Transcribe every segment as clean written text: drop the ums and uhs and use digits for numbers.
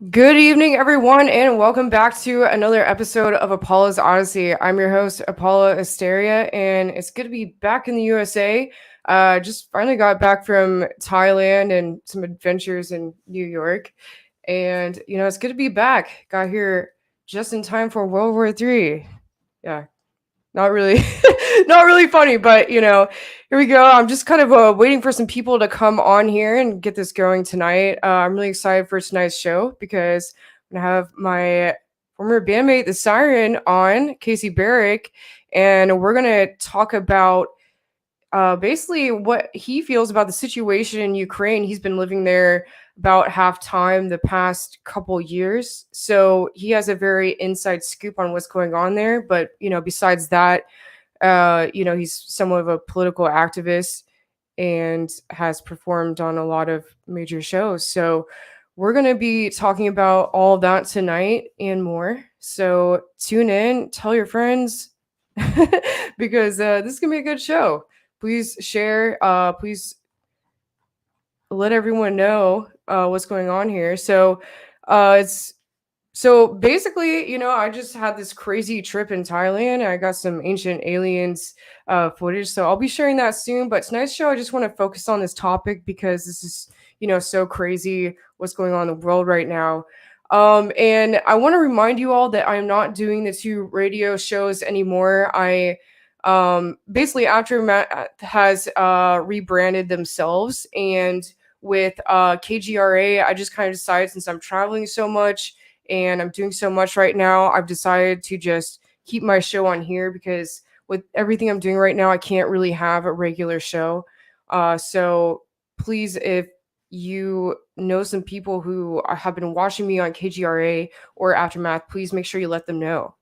Good evening, everyone, and welcome back to another episode of Apolla's Odyssey. I'm your host, Apolla Asteria, and it's good to be back in the USA. Just finally got back from Thailand and some adventures in New York. And, it's good to be back. Got here just in time for World War III. Yeah, not really not really funny, but here we go. I'm just kind of waiting for some people to come on here and get this going tonight. I'm really excited for tonight's show because I'm gonna have my former bandmate the Siren on, Kaisi Berick, and we're gonna talk about basically what he feels about the situation in Ukraine. He's been living there about half time the past couple years, so he has a very inside scoop on what's going on there. But besides that, he's somewhat of a political activist and has performed on a lot of major shows. So we're going to be talking about all that tonight and more. So tune in, tell your friends, because this is going to be a good show. Please share. Please let everyone know what's going on here. So it's so basically, I just had this crazy trip in Thailand. I got some ancient aliens footage, so I'll be sharing that soon. But tonight's show, I just want to focus on this topic because this is, so crazy what's going on in the world right now. And I want to remind you all that I'm not doing the two radio shows anymore. I basically Aftermath has rebranded themselves, and with KGRA, I just kind of decided, since I'm traveling so much and I'm doing so much right now, I've decided to just keep my show on here because with everything I'm doing right now, I can't really have a regular show. So please, if you know some people who have been watching me on KGRA or Aftermath, please make sure you let them know.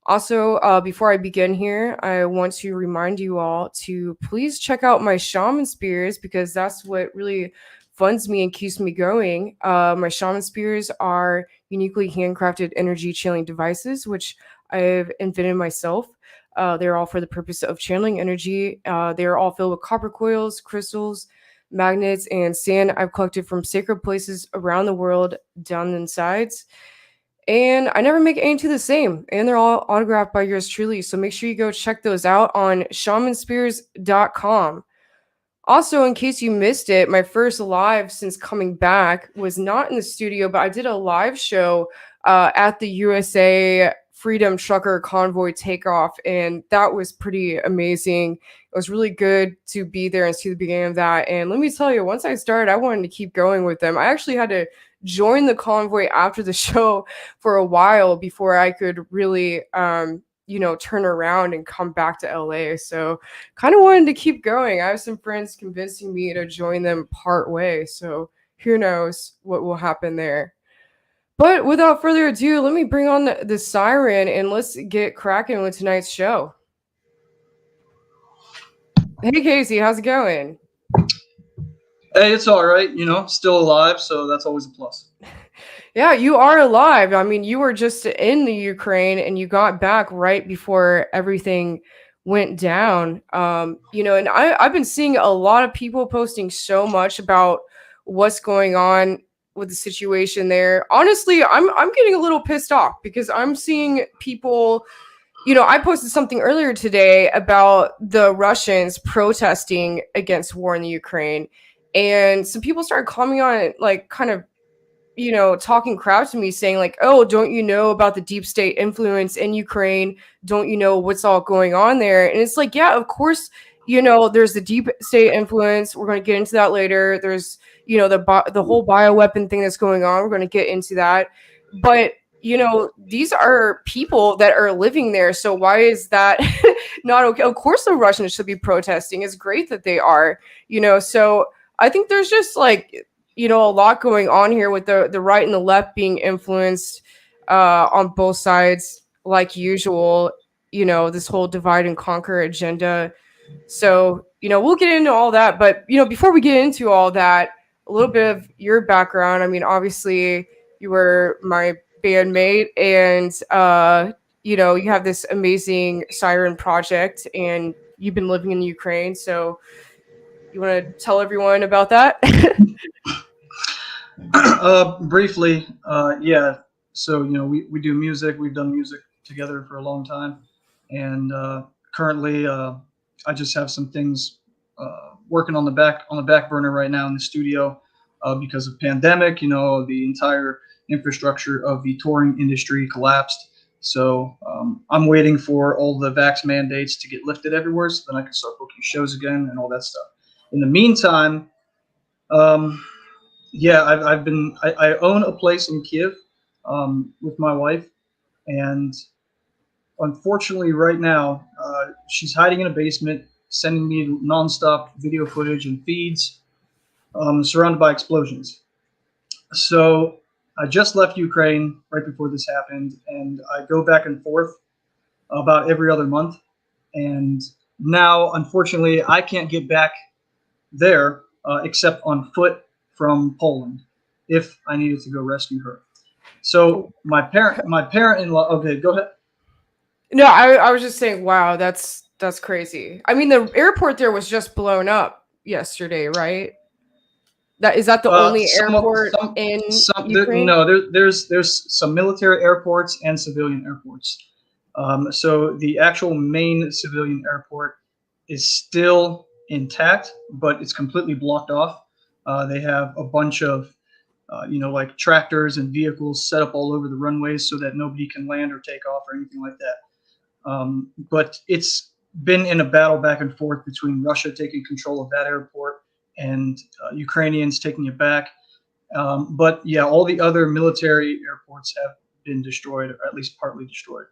Also, before I begin here, I want to remind you all to please check out my shaman spears because that's what really funds me and keeps me going. My shaman spears are uniquely handcrafted energy channeling devices, which I've invented myself. They're all for the purpose of channeling energy. They're all filled with copper coils, crystals, magnets, and sand I've collected from sacred places around the world down the insides. And I never make any two the same. And they're all autographed by yours truly. So make sure you go check those out on shamanspears.com. Also, in case you missed it, my first live since coming back was not in the studio, but I did a live show at the USA Freedom Trucker Convoy takeoff. And that was pretty amazing. It was really good to be there and see the beginning of that. And let me tell you, once I started, I wanted to keep going with them. I actually had to join the convoy after the show for a while before I could really, turn around and come back to LA. So kind of wanted to keep going. I have some friends convincing me to join them part way. So who knows what will happen there. But without further ado, let me bring on the Siren and let's get cracking with tonight's show. Hey, Kaisi, how's it going? Hey, it's all right. Still alive, so that's always a plus. Yeah, you are alive. I mean, you were just in the Ukraine and you got back right before everything went down. And I've been seeing a lot of people posting so much about what's going on with the situation there. Honestly, I'm getting a little pissed off because I'm seeing people. I posted something earlier today about the Russians protesting against war in the Ukraine, and some people started commenting on it, like kind of talking crap to me, saying like, oh, don't you know about the deep state influence in Ukraine? Don't you know what's all going on there? And it's like, yeah, of course, there's the deep state influence. We're going to get into that later. There's, the whole bioweapon thing that's going on. We're going to get into that. But, these are people that are living there. So why is that not okay? Of course, the Russians should be protesting. It's great that they are, so I think there's just like, a lot going on here with the right and the left being influenced on both sides, like usual, this whole divide and conquer agenda. So, we'll get into all that. But, before we get into all that, a little bit of your background. I mean, obviously, you were my bandmate, and, you have this amazing Siren project, and you've been living in Ukraine. So, you want to tell everyone about that? Briefly, yeah. So, we do music. We've done music together for a long time. And currently, I just have some things working on the back burner right now in the studio because of pandemic. The entire infrastructure of the touring industry collapsed. So I'm waiting for all the vax mandates to get lifted everywhere, so then I can start booking shows again and all that stuff. In the meantime, yeah, I own a place in Kyiv with my wife, and unfortunately, right now, she's hiding in a basement, sending me nonstop video footage and feeds, surrounded by explosions. So I just left Ukraine right before this happened, and I go back and forth about every other month. And now, unfortunately, I can't get back there except on foot from Poland if I needed to go rescue her. So my parent-in-law. Okay, go ahead. No, I was just saying, wow, that's crazy. I mean, the airport there was just blown up yesterday, right? Is that the only airport in Ukraine? No, there's some military airports and civilian airports. So the actual main civilian airport is still intact, but it's completely blocked off. They have a bunch of like tractors and vehicles set up all over the runways so that nobody can land or take off or anything like that. But it's been in a battle back and forth between Russia taking control of that airport and Ukrainians taking it back. But yeah, all the other military airports have been destroyed, or at least partly destroyed.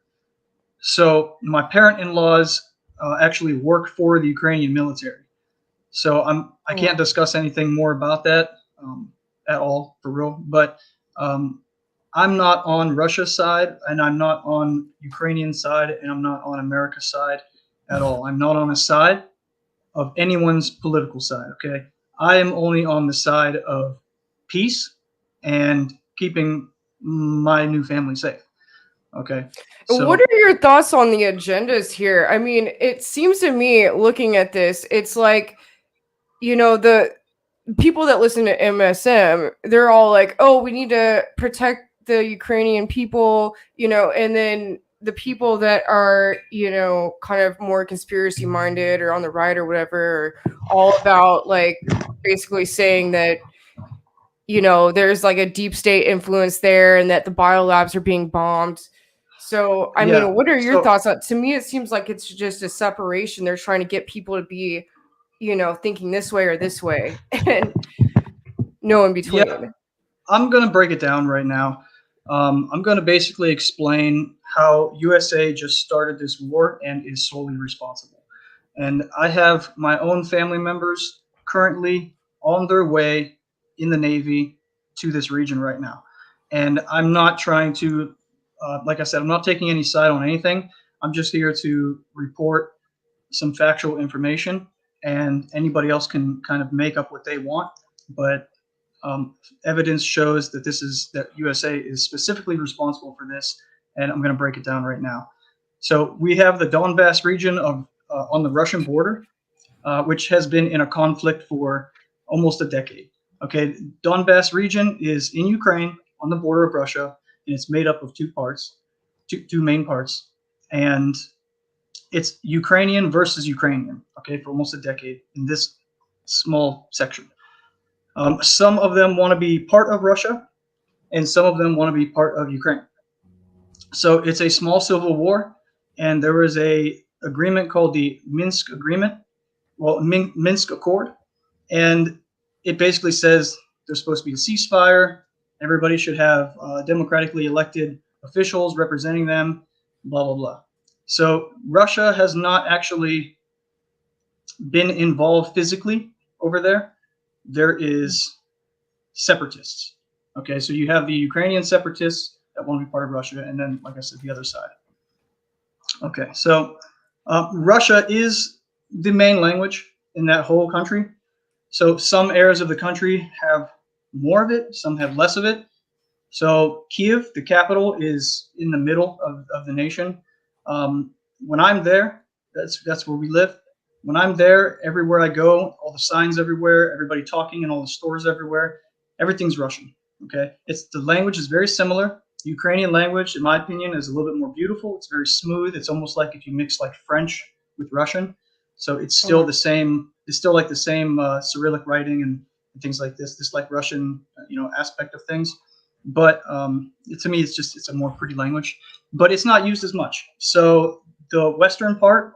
So my parent-in-laws actually work for the Ukrainian military. So I can't discuss anything more about that at all, for real. But I'm not on Russia's side, and I'm not on Ukrainian side, and I'm not on America's side at all. I'm not on a side of anyone's political side. Okay, I am only on the side of peace and keeping my new family safe. Okay. So what are your thoughts on the agendas here? I mean, it seems to me, looking at this, it's like, the people that listen to MSM, they're all like, oh, we need to protect the Ukrainian people, and then the people that are, kind of more conspiracy minded or on the right or whatever, are all about like basically saying that, there's like a deep state influence there and that the biolabs are being bombed. So, I mean, what are your thoughts on? To me, it seems like it's just a separation. They're trying to get people to be, thinking this way or this way, and no in between. Yeah, I'm gonna break it down right now. I'm gonna basically explain how USA just started this war and is solely responsible. And I have my own family members currently on their way in the Navy to this region right now. And I'm not trying to, like I said, I'm not taking any side on anything. I'm just here to report some factual information, and anybody else can kind of make up what they want. But evidence shows that that USA is specifically responsible for this, and I'm going to break it down right now. So we have the Donbass region of on the Russian border, which has been in a conflict for almost a decade. Okay, Donbass region is in Ukraine on the border of Russia, and it's made up of two main parts, and it's Ukrainian versus Ukrainian. Okay, for almost a decade in this small section. Some of them want to be part of Russia, and some of them want to be part of Ukraine. So it's a small civil war, and there was a agreement called the Minsk Agreement Minsk Accord, and it basically says there's supposed to be a ceasefire. Everybody should have democratically elected officials representing them. Blah blah blah. So Russia has not actually been involved physically over there. There is separatists. Okay, so you have the Ukrainian separatists that want to be part of Russia, and then, like I said, the other side. Okay, so Russia is the main language in that whole country. So some areas of the country have more of it, some have less of it. So Kyiv, the capital, is in the middle of the nation. When I'm there, that's where we live. When I'm there, everywhere I go, all the signs everywhere, everybody talking in all the stores everywhere, everything's Russian. Okay, the language is very similar. Ukrainian language, in my opinion, is a little bit more beautiful. It's very smooth. It's almost like if you mix like French with Russian. So it's still the same. It's still like the same Cyrillic writing and things like this like Russian, aspect of things. But to me, it's a more pretty language. But it's not used as much. So the western part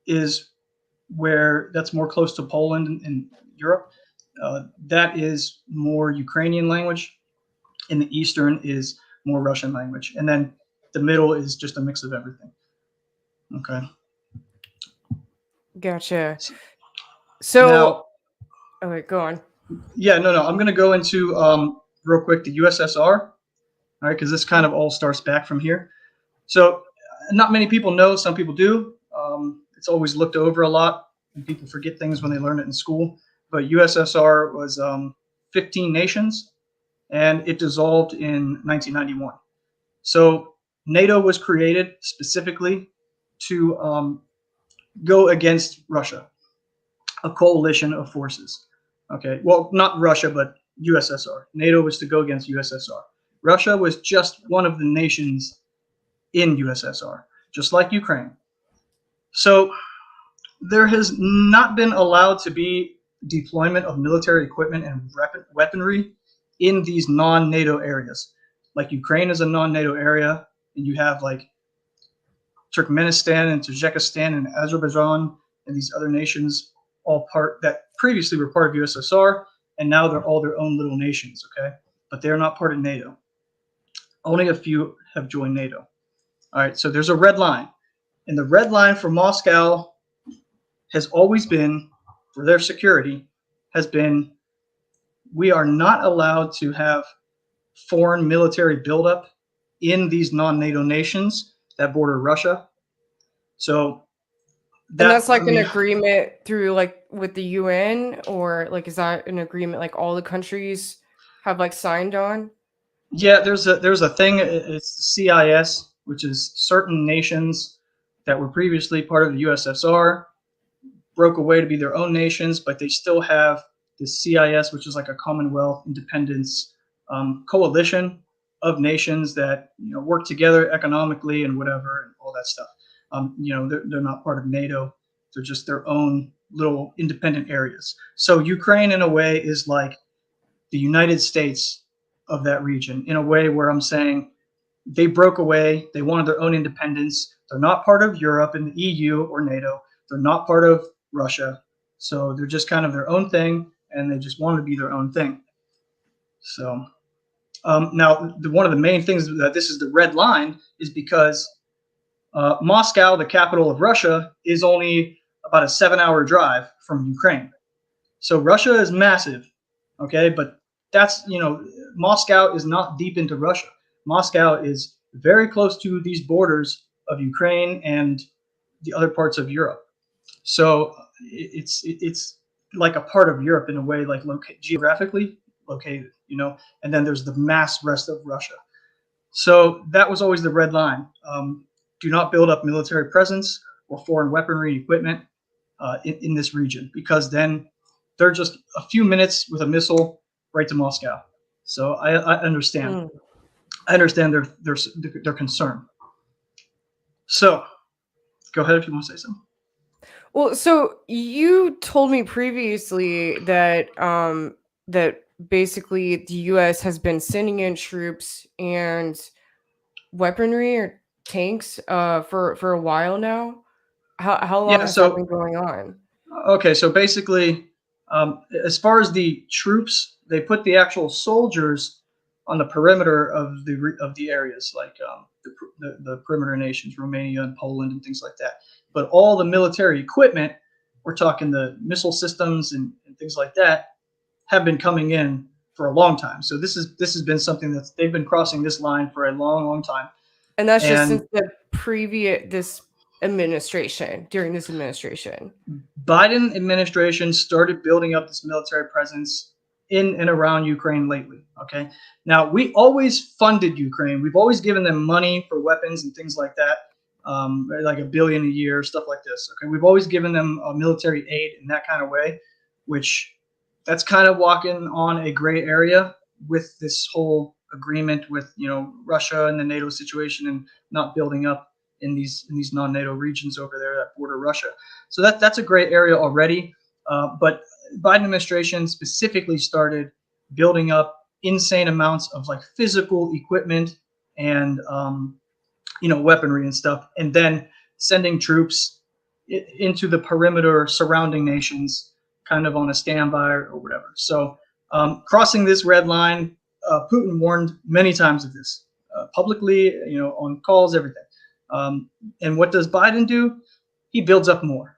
is where that's more close to Poland and Europe. That is more Ukrainian language, and the eastern is more Russian language, and then the middle is just a mix of everything. Okay. Gotcha. So, now, okay, go on. Yeah, no. I'm going to go into real quick the USSR, all right, because this kind of all starts back from here. So, not many people know. Some people do. It's always looked over a lot, and people forget things when they learn it in school. But USSR was 15 nations, and it dissolved in 1991. So NATO was created specifically to go against Russia, a coalition of forces. Okay, well, not Russia, but USSR. NATO was to go against USSR. Russia was just one of the nations in USSR, just like Ukraine. So there has not been allowed to be deployment of military equipment and weaponry in these non-NATO areas. Like Ukraine is a non-NATO area, and you have like Turkmenistan and Tajikistan and Azerbaijan and these other nations all part that previously were part of USSR, and now they're all their own little nations, okay? But they're not part of NATO. Only a few have joined NATO. All right, so there's a red line. And the red line for Moscow has always been, for their security, has been we are not allowed to have foreign military buildup in these non-NATO nations that border Russia. So that's like an agreement through like with the UN, or like is that an agreement like all the countries have like signed on? Yeah, there's a thing. It's the CIS, which is certain nations that were previously part of the USSR broke away to be their own nations, but they still have the CIS, which is like a Commonwealth independence coalition of nations that work together economically and whatever and all that stuff. They're not part of NATO. They're just their own little independent areas. So Ukraine, in a way, is like the United States of that region, in a way where I'm saying they broke away. They wanted their own independence. They're not part of Europe and the EU or NATO. They're not part of Russia. So they're just kind of their own thing, and they just want to be their own thing. So now, one of the main things that this is the red line is because Moscow, the capital of Russia, is only about a 7-hour drive from Ukraine. So Russia is massive, okay? But that's, Moscow is not deep into Russia. Moscow is very close to these borders of Ukraine and the other parts of Europe. So it's like a part of Europe in a way, like geographically located, and then there's the mass rest of Russia. So that was always the red line. Do not build up military presence or foreign weaponry equipment in this region, because then they're just a few minutes with a missile right to Moscow. So I understand. I understand their concern. So go ahead if you want to say something. Well, so you told me previously that that basically the U.S. has been sending in troops and weaponry or tanks for a while now. How long has that been going on? Okay, so basically, as far as the troops, they put the actual soldiers on the perimeter of the areas, like the perimeter nations, Romania and Poland and things like that. But all the military equipment, we're talking the missile systems and things like that, have been coming in for a long time. So this has been something that they've been crossing this line for a long, long time. And that's just And since the previous this administration, during this administration. Biden administration started building up this military presence in and around Ukraine lately. Okay. Now, we always funded Ukraine. We've always given them money for weapons and things like that, like $1 billion a year, stuff like this. Okay. We've always given them military aid in that kind of way, which that's kind of walking on a gray area with this whole agreement with, Russia and the NATO situation and not building up in these non-NATO regions over there that border Russia. So that's a gray area already. But Biden administration specifically started building up insane amounts of like physical equipment and weaponry and stuff, and then sending troops into the perimeter surrounding nations, kind of on a standby or whatever. So crossing this red line, Putin warned many times of this publicly, on calls, everything. And what does Biden do? He builds up more.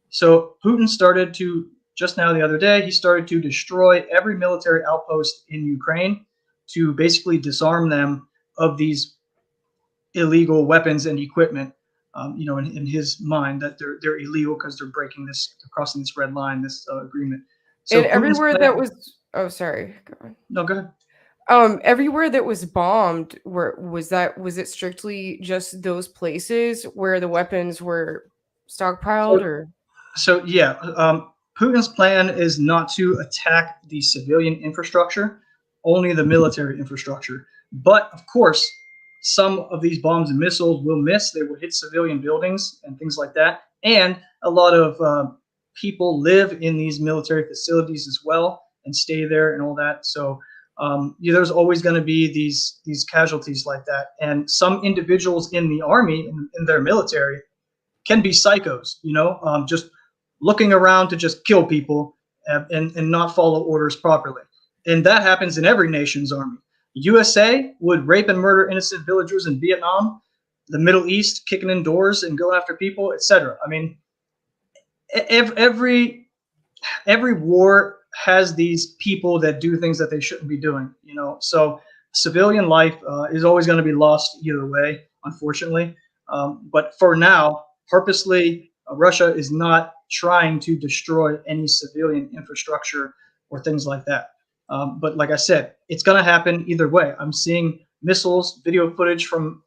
So Putin started to, just now the other day, he started to destroy every military outpost in Ukraine to basically disarm them of these illegal weapons and equipment. In his mind, that they're illegal because they're crossing this red line, this agreement. So And Putin's everywhere that plan. was oh sorry, go on. No, go ahead. Everywhere that was bombed, was it strictly just those places where the weapons were stockpiled, So or So yeah, Putin's plan is not to attack the civilian infrastructure, only the military infrastructure. But of course, some of these bombs and missiles will miss. They will hit civilian buildings and things like that. And a lot of people live in these military facilities as well and stay there and all that. So there's always going to be these casualties like that. And some individuals in the army, in their military, can be psychos, just looking around to just kill people and not follow orders properly. And that happens in every nation's army. USA would rape and murder innocent villagers in Vietnam, the Middle East kicking in doors and go after people, etc. I mean, every war has these people that do things that they shouldn't be doing, So civilian life is always going to be lost either way, unfortunately. But for now, purposely, Russia is not trying to destroy any civilian infrastructure or things like that. But like I said, it's going to happen either way. I'm seeing missiles, video footage from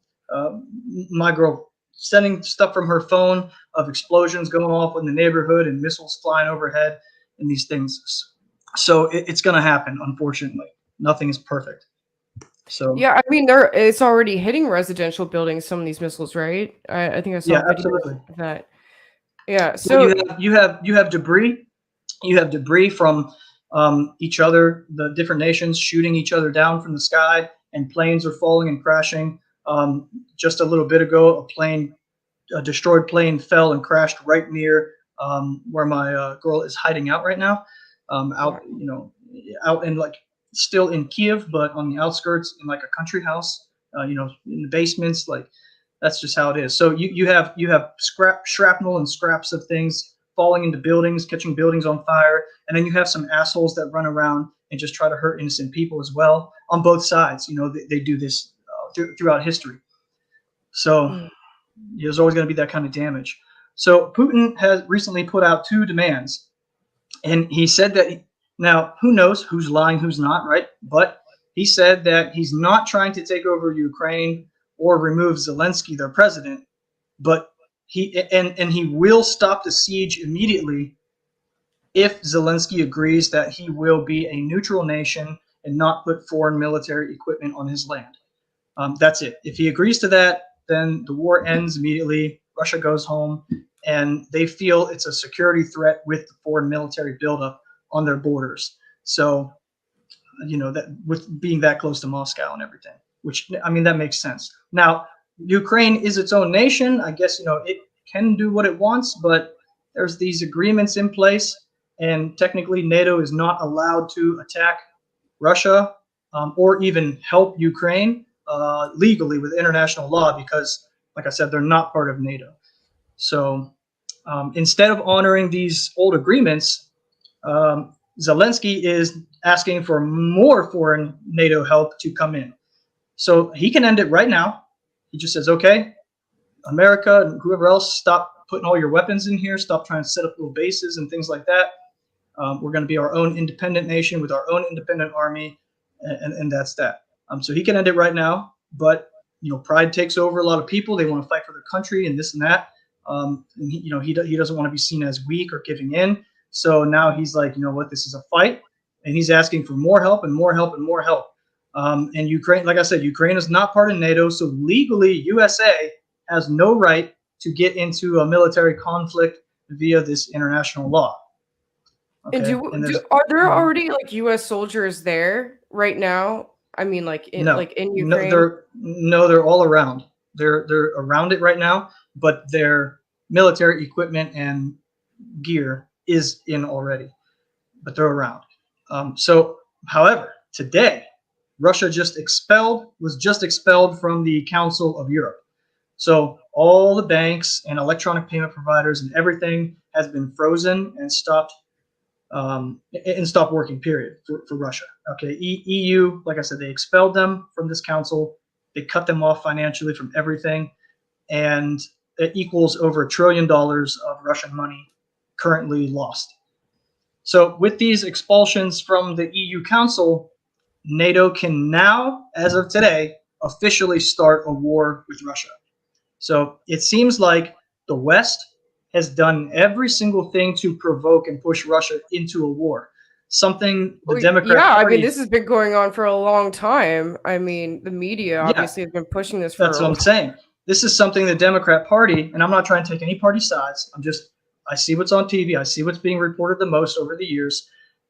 my girl sending stuff from her phone of explosions going off in the neighborhood and missiles flying overhead and these things. So it's going to happen, unfortunately. Nothing is perfect. So yeah, I mean, it's already hitting residential buildings. Some of these missiles, right? I think I saw yeah, a video absolutely. of that. Yeah, Well, so you have debris. You have debris from each other, the different nations shooting each other down from the sky, and planes are falling and crashing. Just a little bit ago, a destroyed plane fell and crashed right near where my girl is hiding out right now. yeah. Out in like still in Kyiv, but on the outskirts in like a country house. In the basements, like that's just how it is. So you have shrapnel and scraps of things falling into buildings, catching buildings on fire, and then you have some assholes that run around and just try to hurt innocent people as well on both sides. They do this throughout history. So Mm. there's always going to be that kind of damage. So Putin has recently put out two demands, and he said that now who knows who's lying, who's not, right? But he said that he's not trying to take over Ukraine or remove Zelensky, their president, but he will stop the siege immediately if Zelensky agrees that he will be a neutral nation and not put foreign military equipment on his land. That's it. If he agrees to that, then the war ends immediately. Russia goes home, and they feel it's a security threat with the foreign military buildup on their borders. So, that with being that close to Moscow and everything, which I mean that makes sense. Now, Ukraine is its own nation. I guess it can do what it wants, but there's these agreements in place, and technically NATO is not allowed to attack Russia or even help Ukraine legally with international law because, like I said, they're not part of NATO. So instead of honoring these old agreements, Zelensky is asking for more foreign NATO help to come in. So he can end it right now. He just says, okay, America and whoever else, stop putting all your weapons in here. Stop trying to set up little bases and things like that. We're going to be our own independent nation with our own independent army, and that's that. So he can end it right now, but pride takes over a lot of people. They want to fight for their country and this and that. And he doesn't want to be seen as weak or giving in. So now he's like, you know what, this is a fight, and he's asking for more help and more help and more help. And Ukraine, like I said, Ukraine is not part of NATO, so legally USA has no right to get into a military conflict via this international law. Okay. And are there already like U.S. soldiers there right now? I mean, like in Ukraine? They're all around. They're around it right now, but their military equipment and gear is in already, but they're around. However, today, Russia was just expelled from the Council of Europe. So all the banks and electronic payment providers and everything has been frozen and stopped working, period, for Russia. Okay, EU, like I said, they expelled them from this council. They cut them off financially from everything, and it equals over $1 trillion of Russian money currently lost. So with these expulsions from the EU Council, NATO can now, as of today, officially start a war with Russia. So it seems like the West has done every single thing to provoke and push Russia into a war. Something the Democrat Party... I mean, this has been going on for a long time. I mean, the media obviously has been pushing this for That's what I'm saying. This is something the Democrat Party, and I'm not trying to take any party sides. I see what's on TV. I see what's being reported the most over the years.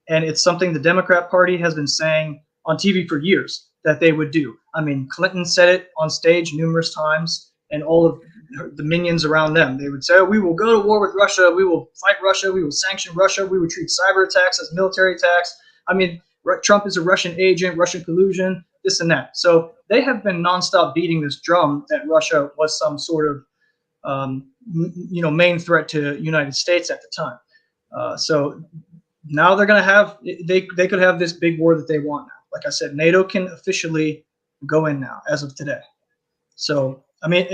And it's something the Democrat Party has been saying on TV for years that they would do. I mean, Clinton said it on stage numerous times, and all of the minions around them. They would say, oh, we will go to war with Russia. We will fight Russia. We will sanction Russia. We will treat cyber attacks as military attacks. I mean, Trump is a Russian agent, Russian collusion, this and that. So they have been nonstop beating this drum that Russia was some sort of main threat to the United States at the time. So now they're going to have, they could have this big war that they want now. Like I said, NATO can officially go in now as of today. So, I mean,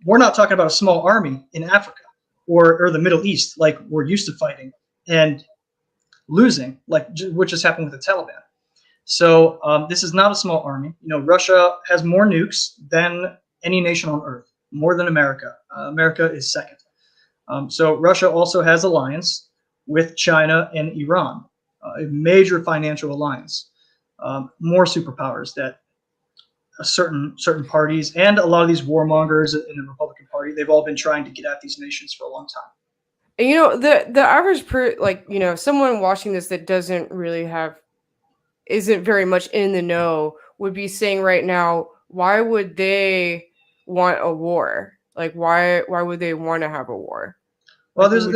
we're not talking about a small army in Africa or the Middle East like we're used to fighting and losing, like what just happened with the Taliban. So this is not a small army. Russia has more nukes than any nation on earth, more than America. America is second. So Russia also has alliance with China and Iran, a major financial alliance, more superpowers that certain parties and a lot of these warmongers in the Republican Party, they've all been trying to get at these nations for a long time. And the average someone watching this that isn't very much in the know would be saying right now, why would they want a war? Like why would they want to have a war? Well, there's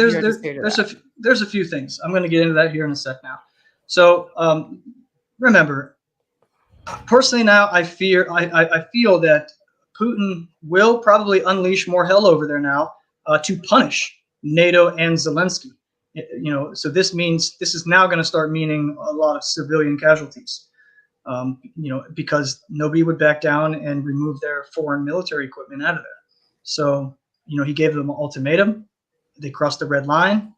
a few things. I'm going to get into that here in a sec now. So remember, personally now I feel that Putin will probably unleash more hell over there now to punish NATO and Zelensky. So this is now going to start meaning a lot of civilian casualties. Because nobody would back down and remove their foreign military equipment out of there. So he gave them an ultimatum. They crossed the red line.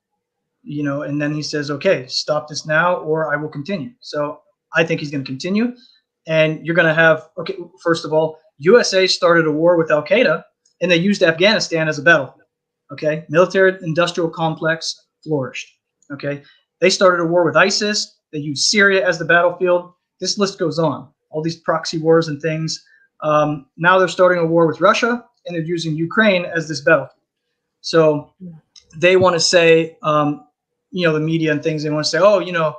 And then he says, okay, stop this now or I will continue. So I think he's going to continue. And you're going to have, okay, first of all, USA started a war with Al Qaeda and they used Afghanistan as a battlefield. Okay, military industrial complex flourished. Okay, they started a war with ISIS. They used Syria as the battlefield. This list goes on. All these proxy wars and things. Now they're starting a war with Russia and they're using Ukraine as this battlefield. So they want to say, the media and things, they want to say, oh,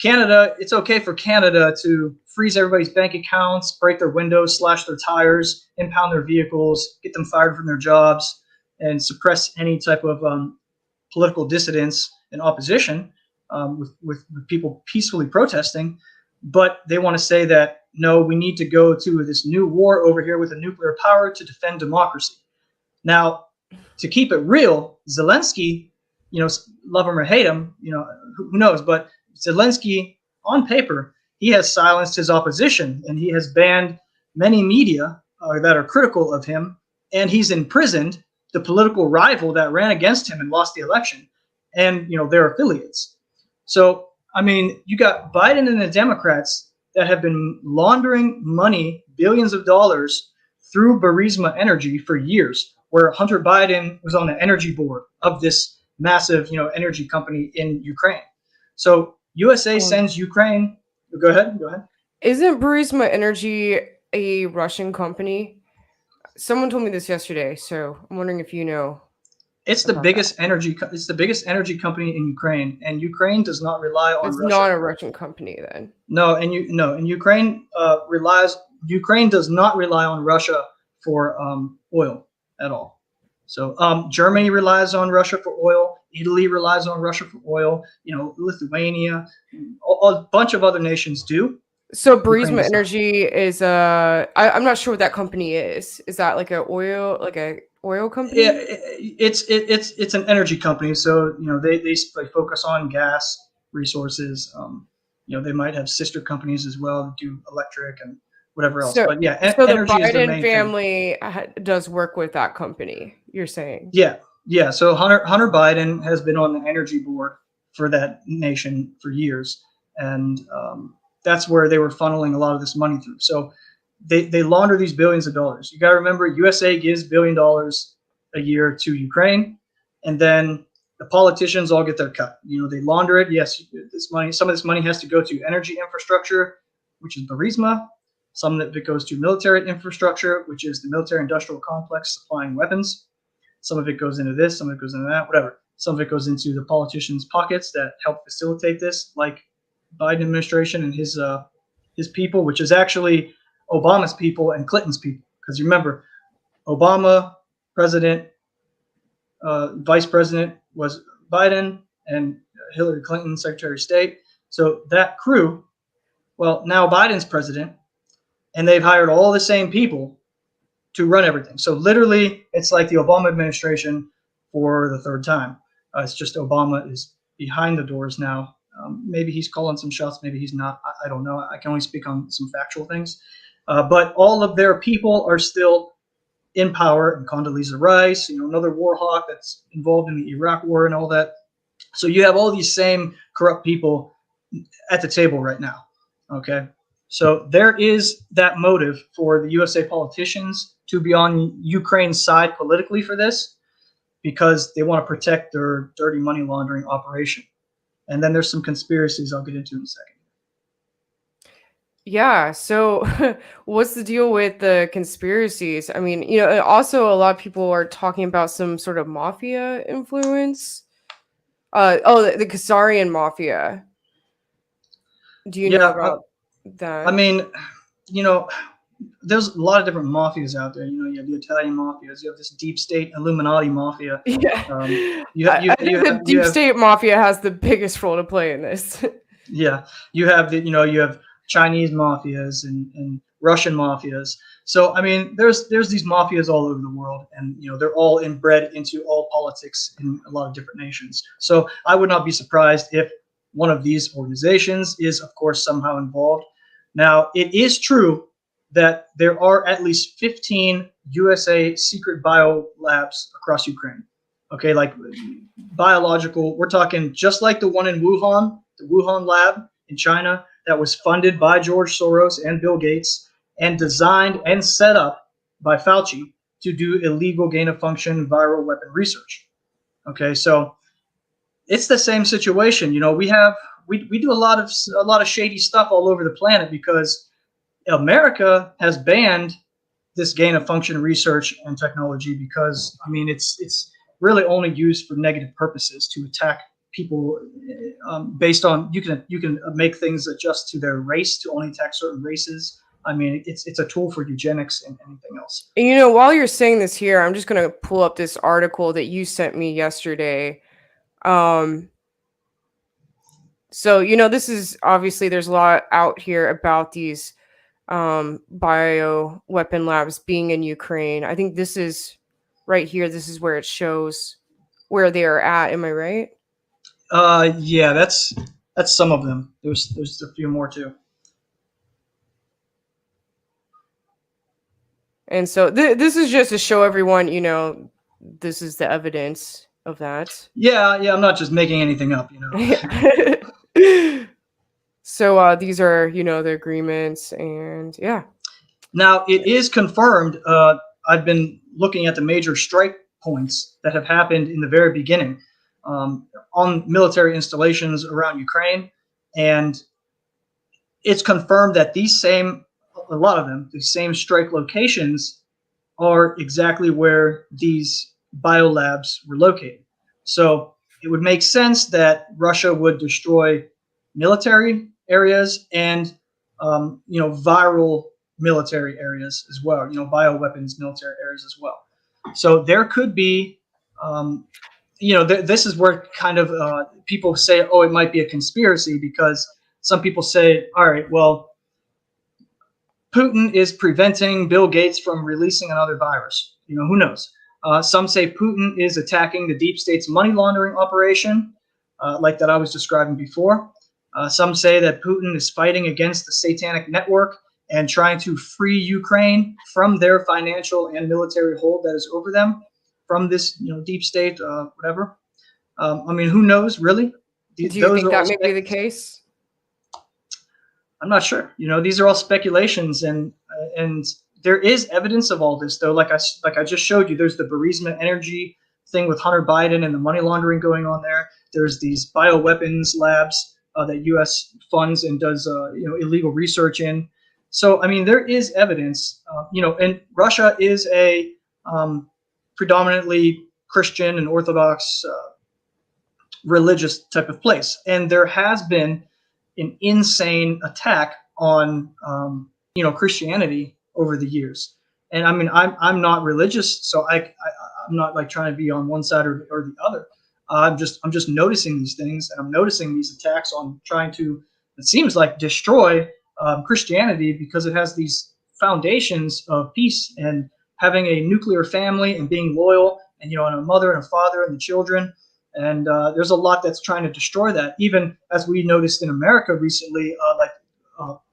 Canada, it's okay for Canada to freeze everybody's bank accounts, break their windows, slash their tires, impound their vehicles, get them fired from their jobs, and suppress any type of political dissidents and opposition, with people peacefully protesting, but they want to say that no, we need to go to this new war over here with a nuclear power to defend democracy. Now, to keep it real, Zelensky, love him or hate him, who knows, but Zelensky, on paper, he has silenced his opposition, and he has banned many media that are critical of him, and he's imprisoned the political rival that ran against him and lost the election, and their affiliates. So, I mean, you got Biden and the Democrats that have been laundering money, billions of dollars, through Burisma Energy for years, where Hunter Biden was on the energy board of this massive, energy company in Ukraine. So USA sends Ukraine. Go ahead. Isn't Burisma Energy a Russian company? Someone told me this yesterday, so I'm wondering if you know. It's the biggest energy. It's the biggest energy company in Ukraine, and Ukraine does not rely on. It's Russia. not a Russian company then. No, and Ukraine relies. Ukraine does not rely on Russia for oil at all. So Germany relies on Russia for oil. Italy relies on Russia for oil. Lithuania, a bunch of other nations do. So Burisma Energy is I'm not sure what that company is. Is that like a oil company? Yeah, it's an energy company. So they focus on gas resources. They might have sister companies as well that do electric and whatever else. So, but yeah, so energy the is their Biden main family does work with that company. You're saying? Yeah. So Hunter Biden has been on the energy board for that nation for years, and that's where they were funneling a lot of this money through. So they launder these billions of dollars. You got to remember, USA gives $1 billion a year to Ukraine, and then the politicians all get their cut. They launder it. Yes, some of this money has to go to energy infrastructure, which is Burisma. Some of it goes to military infrastructure, which is the military-industrial complex supplying weapons. Some of it goes into this, some of it goes into that, whatever. Some of it goes into the politicians' pockets that help facilitate this, like Biden administration and his people, which is actually Obama's people and Clinton's people. Because remember, Obama, president, vice president was Biden, and Hillary Clinton, Secretary of State. So that crew, well, now Biden's president, and they've hired all the same people to run everything. So literally, it's like the Obama administration for the third time. It's just Obama is behind the doors now. Maybe he's calling some shots, maybe he's not. I don't know. I can only speak on some factual things. But all of their people are still in power, and Condoleezza Rice, another war hawk that's involved in the Iraq war and all that. So you have all these same corrupt people at the table right now. Okay. So there is that motive for the USA politicians to be on Ukraine's side politically for this, because they want to protect their dirty money laundering operation. And then there's some conspiracies I'll get into in a second. Yeah. So what's the deal with the conspiracies? I mean, also a lot of people are talking about some sort of mafia influence. The Khazarian mafia. Do you know about that? I mean, there's a lot of different mafias out there. You have the Italian mafias. You have this deep state Illuminati mafia. Yeah. I think the deep state mafia has the biggest role to play in this. Yeah. You have you have Chinese mafias and Russian mafias. So I mean, there's these mafias all over the world, and they're all inbred into all politics in a lot of different nations. So I would not be surprised if one of these organizations is, of course, somehow involved. Now, it is true that there are at least 15 USA secret bio labs across Ukraine. Okay, like biological, we're talking just like the one in Wuhan, the Wuhan lab in China that was funded by George Soros and Bill Gates and designed and set up by Fauci to do illegal gain-of-function viral weapon research. Okay, so it's the same situation. We do a lot of shady stuff all over the planet because America has banned this gain-of-function research and technology because, I mean, it's really only used for negative purposes to attack people based on you can make things adjust to their race to only attack certain races. I mean, it's a tool for eugenics and anything else. And while you're saying this here, I'm just going to pull up this article that you sent me yesterday. Um, so this is obviously there's a lot out here about these bio weapon labs being in Ukraine. I think this is right here. This is where it shows where they are at. Am I right? Yeah, that's some of them. There's a few more too. And so this is just to show everyone, this is the evidence of that. Yeah, yeah. I'm not just making anything up. So these are, the agreements, and yeah. Now it is confirmed. I've been looking at the major strike points that have happened in the very beginning on military installations around Ukraine, and it's confirmed that a lot of them, these same strike locations are exactly where these biolabs were located. So it would make sense that Russia would destroy military areas and viral military areas as well. Bioweapons military areas as well. So there could be, this is where kind of people say, oh, it might be a conspiracy, because some people say, all right, well, Putin is preventing Bill Gates from releasing another virus. Who knows? Some say Putin is attacking the deep state's money laundering operation, like that I was describing before. Some say that Putin is fighting against the satanic network and trying to free Ukraine from their financial and military hold that is over them, from this deep state, whatever. Who knows, really? Do you Those think are all that may be the case? I'm not sure. These are all speculations, and there is evidence of all this, though. Like I just showed you, there's the Burisma Energy thing with Hunter Biden and the money laundering going on there. There's these bioweapons labs that U.S. funds and does illegal research in. So there is evidence. And Russia is a predominantly Christian and Orthodox religious type of place, and there has been an insane attack on Christianity over the years. And I'm not religious, so I'm not like trying to be on one side or the other. I'm just noticing these things, and I'm noticing these attacks on trying to, it seems like, destroy Christianity, because it has these foundations of peace and having a nuclear family and being loyal, and and a mother and a father and the children. And there's a lot that's trying to destroy that. Even as we noticed in America recently,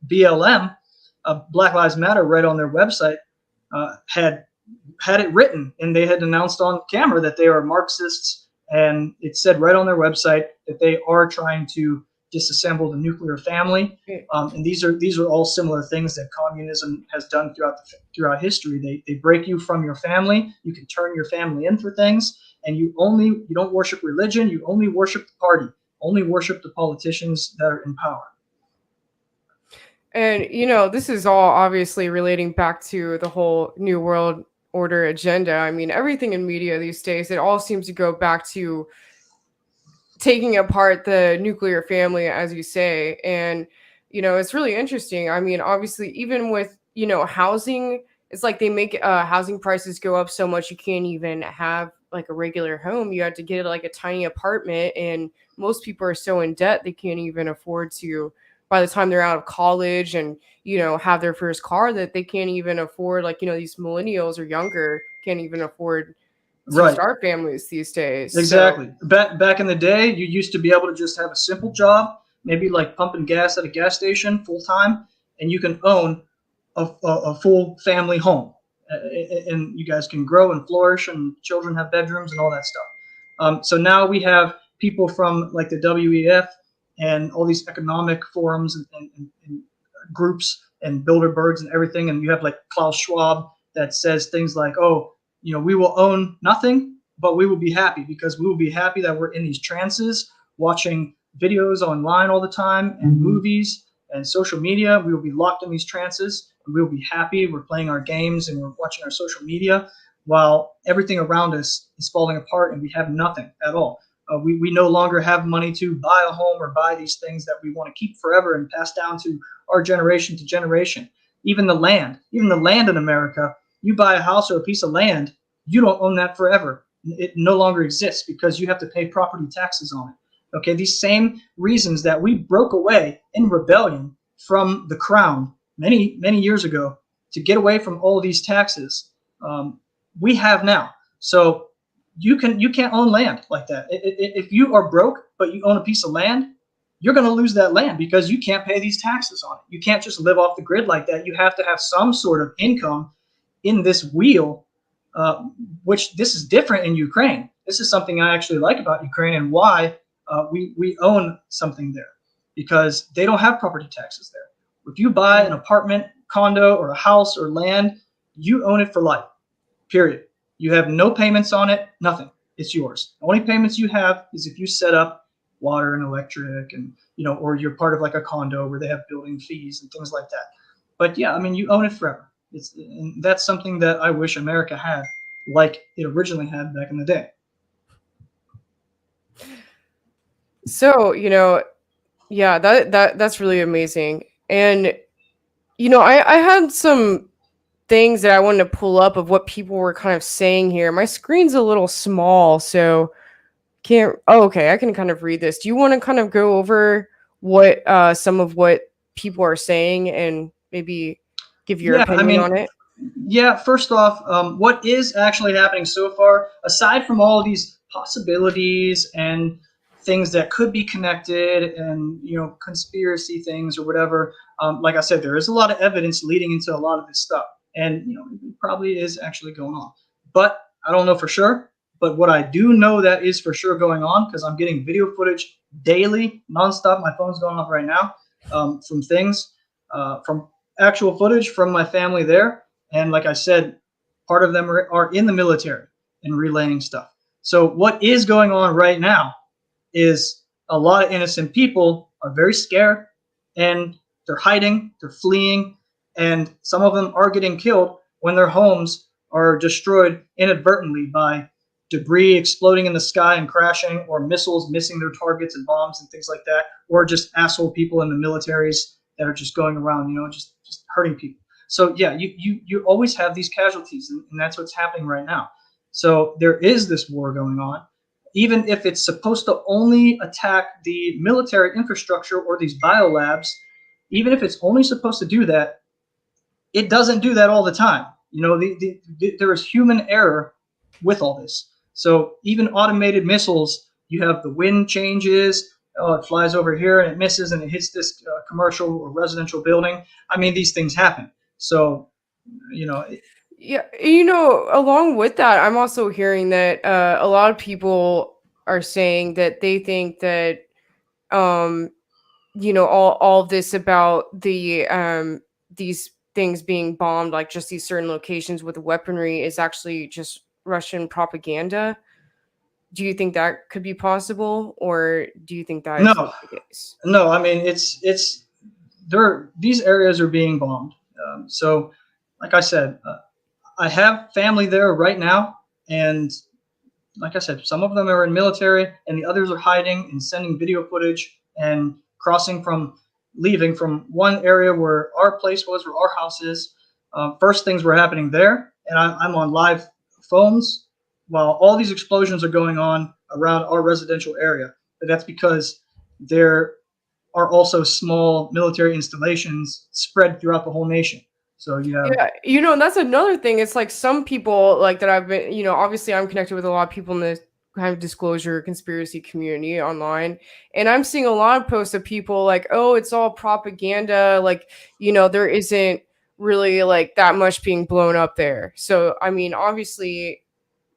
BLM, Black Lives Matter, right on their website, had it written, and they had announced on camera that they are Marxists, and it said right on their website that they are trying to disassemble the nuclear family. And these are all similar things that communism has done throughout history. They break you from your family. You can turn your family in for things. And you don't worship religion. You only worship the party. Only worship the politicians that are in power. And this is all obviously relating back to the whole New World Order agenda. Everything in media these days, it all seems to go back to taking apart the nuclear family, as you say. And it's really interesting. Obviously, even with housing, it's like they make housing prices go up so much you can't even have like a regular home. You have to get like a tiny apartment, and most people are so in debt they can't even afford to, by the time they're out of college and have their first car, that they can't even afford, like these millennials or younger can't even afford to start families these days. Exactly. So, back in the day, you used to be able to just have a simple job, maybe like pumping gas at a gas station full time, and you can own a full family home, and you guys can grow and flourish, and children have bedrooms and all that stuff. So now we have people from like the WEF and all these economic forums and groups and Bilderbergs and everything, and you have like Klaus Schwab that says things like, oh, we will own nothing, but we will be happy, because we will be happy that we're in these trances, watching videos online all the time, and movies and social media. We will be locked in these trances, and we will be happy. We're playing our games and we're watching our social media, while everything around us is falling apart and we have nothing at all. We no longer have money to buy a home or buy these things that we want to keep forever and pass down to our generation to generation. Even the land in America, you buy a house or a piece of land, you don't own that forever. it no longer exists because you have to pay property taxes on it. Okay, these same reasons that we broke away in rebellion from the crown many, many years ago to get away from all of these taxes, we have now. So you can't own land like that. If you are broke but you own a piece of land, you're going to lose that land because you can't pay these taxes on it. You can't just live off the grid like that. You have to have some sort of income in this wheel, which this is different in Ukraine. This is something I actually like about Ukraine and why we own something there, because they don't have property taxes there. If you buy an apartment, condo, or a house or land, you own it for life, period. You have no payments on it, nothing. It's yours. The only payments you have is if you set up water and electric, and or you're part of like a condo where they have building fees and things like that. But yeah, I mean, you own it forever. And that's something that I wish America had, like it originally had back in the day. So, yeah, that's really amazing. And I had some things that I wanted to pull up of what people were kind of saying here. My screen's a little small, so can't. Oh, okay, I can kind of read this. Do you want to kind of go over what some of what people are saying and maybe give your opinion on it? Yeah, first off, what is actually happening so far, aside from all of these possibilities and things that could be connected and conspiracy things or whatever, like I said, there is a lot of evidence leading into a lot of this stuff, and it probably is actually going on, but I don't know for sure. But what I do know that is for sure going on, because I'm getting video footage daily, nonstop. My phone's going off right now, from things, from actual footage from my family there. And like I said, part of them are in the military and relaying stuff. So what is going on right now is a lot of innocent people are very scared, and they're hiding, they're fleeing, and some of them are getting killed when their homes are destroyed inadvertently by debris exploding in the sky and crashing, or missiles missing their targets and bombs and things like that, or just asshole people in the militaries that are just going around, just hurting people. So yeah, you always have these casualties, and that's what's happening right now. So there is this war going on, even if it's supposed to only attack the military infrastructure or these biolabs. Even if it's only supposed to do that, it doesn't do that all the time. There is human error with all this. So even automated missiles, you have the wind changes. Oh, it flies over here and it misses and it hits this commercial or residential building. I mean, these things happen. So, Yeah, along with that, I'm also hearing that a lot of people are saying that they think that all of this about the these things being bombed, like just these certain locations with weaponry, is actually just Russian propaganda. Do you think that could be possible, or do you think that is no, not the case? no. I mean, it's there. These areas are being bombed. So, like I said, I have family there right now, and like I said, some of them are in military, and the others are hiding and sending video footage and leaving from one area where our place was, where our house is. First things were happening there, and I'm on live phones while all these explosions are going on around our residential area. But that's because there are also small military installations spread throughout the whole nation. So you have, Yeah, and that's another thing. It's like some people like that I've been, obviously I'm connected with a lot of people in the kind of disclosure conspiracy community online, and I'm seeing a lot of posts of people like, oh, it's all propaganda, like, there isn't really like that much being blown up there. So I mean, obviously,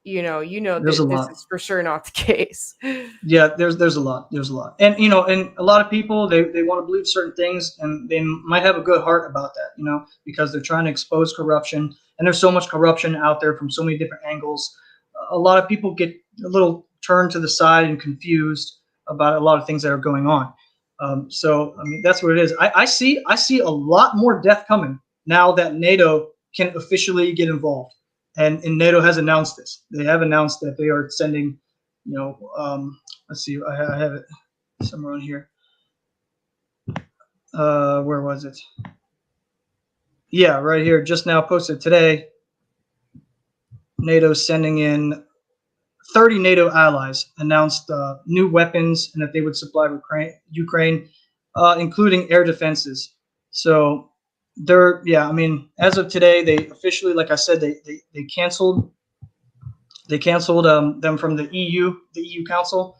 there's a that this lot. is for sure not the case. Yeah, there's a lot. There's a lot. And and a lot of people, they want to believe certain things, and they might have a good heart about that, because they're trying to expose corruption, and there's so much corruption out there from so many different angles. A lot of people get a little turned to the side and confused about a lot of things that are going on. So I mean, that's what it is. I see a lot more death coming now that NATO can officially get involved, and NATO has announced this. They have announced that they are sending, let's see, I have it somewhere on here. Where was it? Yeah, right here, just now posted today. NATO's sending in 30 NATO allies announced new weapons and that they would supply Ukraine, including air defenses. So they're, yeah, I mean, as of today, they officially, like I said, they canceled them from the EU Council,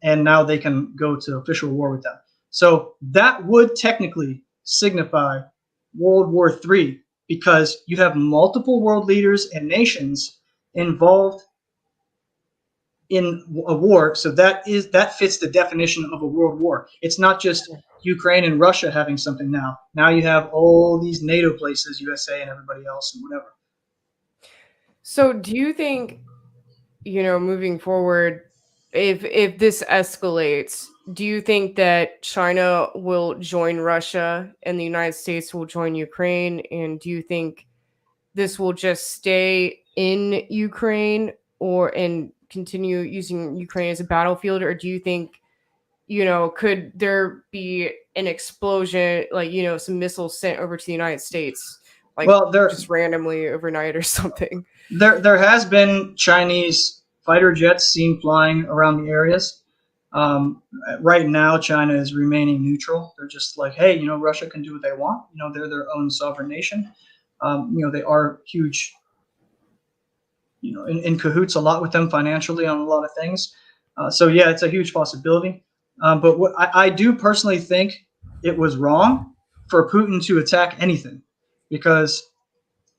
and now they can go to official war with them. So that would technically signify World War III because you have multiple world leaders and nations involved in a war. So that fits the definition of a world war. It's not just Ukraine and Russia having something now. Now you have all these NATO places, USA and everybody else and whatever. So do you think, moving forward, if this escalates, do you think that China will join Russia and the United States will join Ukraine? And do you think this will just stay in Ukraine and continue using Ukraine as a battlefield? Or do you think, could there be an explosion, like, some missiles sent over to the United States, like, well, just randomly overnight or something? There has been Chinese fighter jets seen flying around the areas. Right now, China is remaining neutral. They're just like, hey, Russia can do what they want. They're their own sovereign nation. They are huge, in cahoots a lot with them financially on a lot of things. So yeah, it's a huge possibility. But what I do personally think it was wrong for Putin to attack anything, because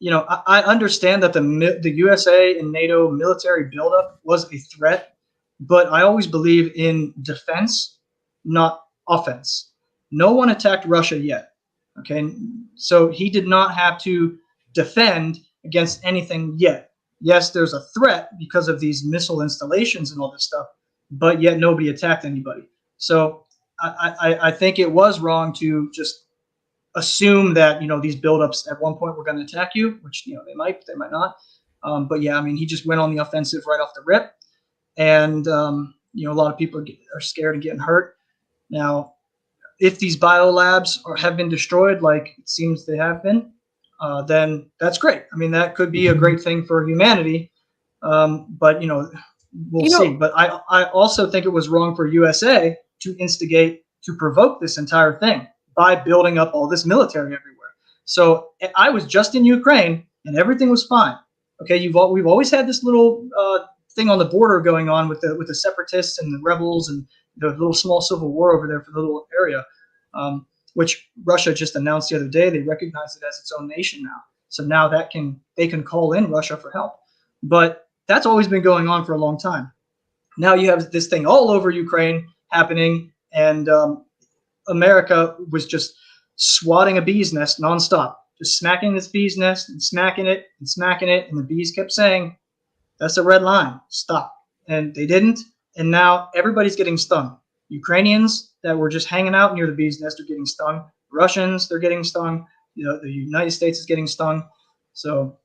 I understand that the USA and NATO military buildup was a threat, but I always believe in defense, not offense. No one attacked Russia yet. Okay, so he did not have to defend against anything yet. Yes, there's a threat because of these missile installations and all this stuff, but yet nobody attacked anybody. So I think it was wrong to just assume that these buildups at one point were going to attack you, which they might not. But yeah, I mean, he just went on the offensive right off the rip, and a lot of people are scared of getting hurt. Now, if these biolabs have been destroyed, like it seems they have been, then that's great. I mean, that could be a great thing for humanity. But we'll see. But I also think it was wrong for USA to instigate, to provoke this entire thing by building up all this military everywhere. So I was just in Ukraine and everything was fine. Okay, we've always had this little thing on the border going on with the separatists and the rebels and the little small civil war over there for the little area, which Russia just announced the other day. They recognize it as its own nation now. So now they can call in Russia for help. But that's always been going on for a long time. Now you have this thing all over Ukraine happening, and America was just swatting a bee's nest nonstop, just smacking this bee's nest and smacking it and smacking it. And the bees kept saying, that's a red line, stop. And they didn't. And now everybody's getting stung. Ukrainians that were just hanging out near the bee's nest are getting stung. Russians, they're getting stung. The United States is getting stung. So,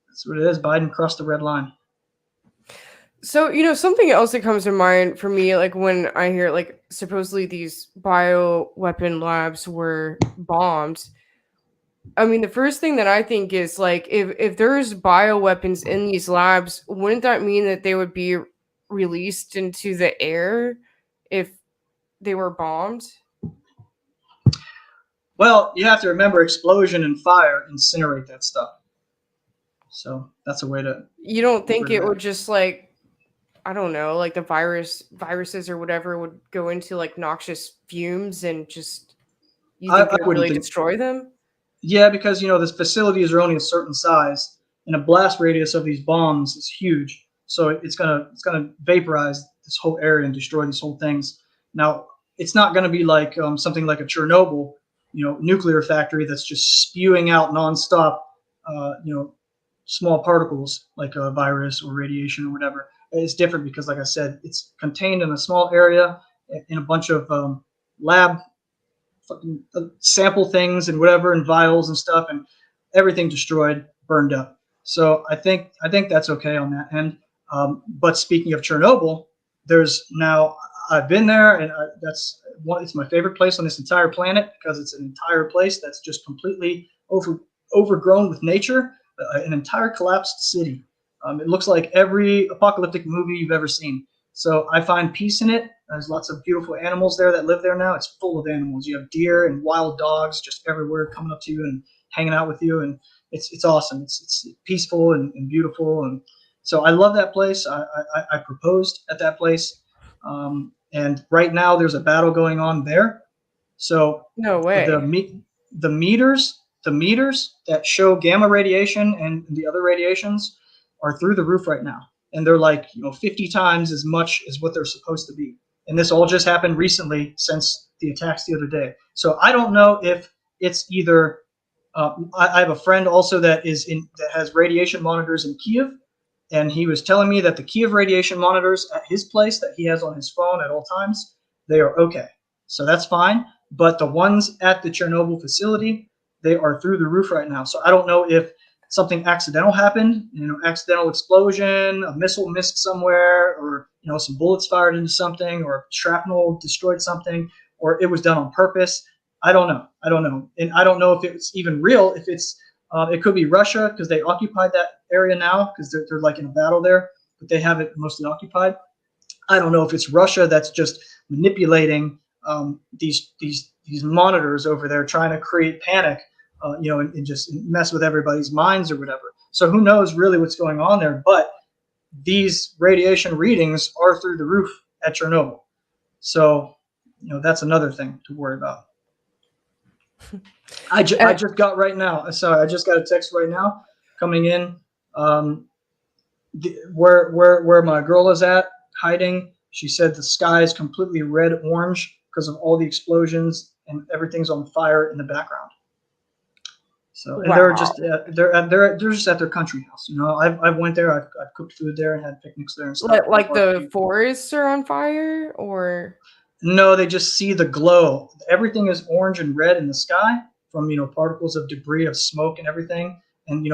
that's what it is. Biden crossed the red line. So, something else that comes to mind for me, like when I hear, like, supposedly these bioweapon labs were bombed. I mean, the first thing that I think is, like, if there's bioweapons in these labs, wouldn't that mean that they would be released into the air if they were bombed? Well, you have to remember, explosion and fire incinerate that stuff. So that's a way to. You don't think it would just, like, I don't know, like the viruses or whatever would go into like noxious fumes and just, you think it would really destroy them? Yeah, because the facilities are only a certain size, and a blast radius of these bombs is huge. So it's gonna vaporize this whole area and destroy these whole things. Now, it's not gonna be like something like a Chernobyl, nuclear factory that's just spewing out nonstop, small particles like a virus or radiation or whatever. It's different because, like I said, it's contained in a small area in a bunch of lab sample things and whatever, and vials and stuff, and everything destroyed, burned up. So I think that's okay on that end. But speaking of Chernobyl, I've been there, and it's my favorite place on this entire planet because it's an entire place that's just completely overgrown with nature, an entire collapsed city. It looks like every apocalyptic movie you've ever seen. So I find peace in it. There's lots of beautiful animals there that live there now. It's full of animals. You have deer and wild dogs just everywhere coming up to you and hanging out with you, and it's awesome. It's peaceful and beautiful, and so I love that place. I proposed at that place, and right now there's a battle going on there. So No the way. me- the meters that show gamma radiation and the other radiations are through the roof right now, and they're like 50 times as much as what they're supposed to be. And this all just happened recently since the attacks the other day. So I don't know if it's either. I have a friend also that has radiation monitors in Kyiv, and he was telling me that the Kyiv radiation monitors at his place that he has on his phone at all times, they are okay. So that's fine. But the ones at the Chernobyl facility, they are through the roof right now. So I don't know if something accidental happened, accidental explosion, a missile missed somewhere, or some bullets fired into something, or shrapnel destroyed something, or it was done on purpose. I don't know. And I don't know if it's even real. If it could be Russia because they occupied that area now because they're like in a battle there, but they have it mostly occupied. I don't know if it's Russia that's just manipulating these monitors over there, trying to create panic, and just mess with everybody's minds or whatever. So who knows really what's going on there? But these radiation readings are through the roof at Chernobyl. So that's another thing to worry about. I just got right now. Sorry, I just got a text right now coming in. Where my girl is at hiding, she said the sky is completely red orange because of all the explosions and everything's on fire in the background. So and they're just they're just at their country house. I've went there. I've cooked food there and had picnics there and stuff. Like the forests are on fire, or no, they just see the glow. Everything is orange and red in the sky from particles of debris, of smoke and everything. And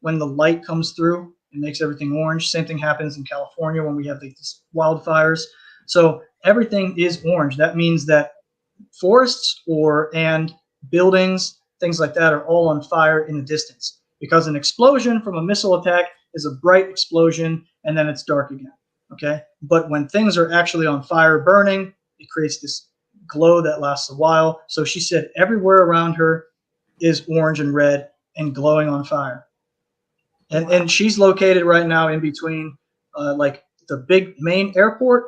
when the light comes through, it makes everything orange. Same thing happens in California when we have these wildfires. So everything is orange. That means that forests and buildings, things like that, are all on fire in the distance, because an explosion from a missile attack is a bright explosion and then it's dark again. Okay, but when things are actually on fire, burning, it creates this glow that lasts a while. So she said everywhere around her is orange and red and glowing on fire. And she's located right now in between like the big main airport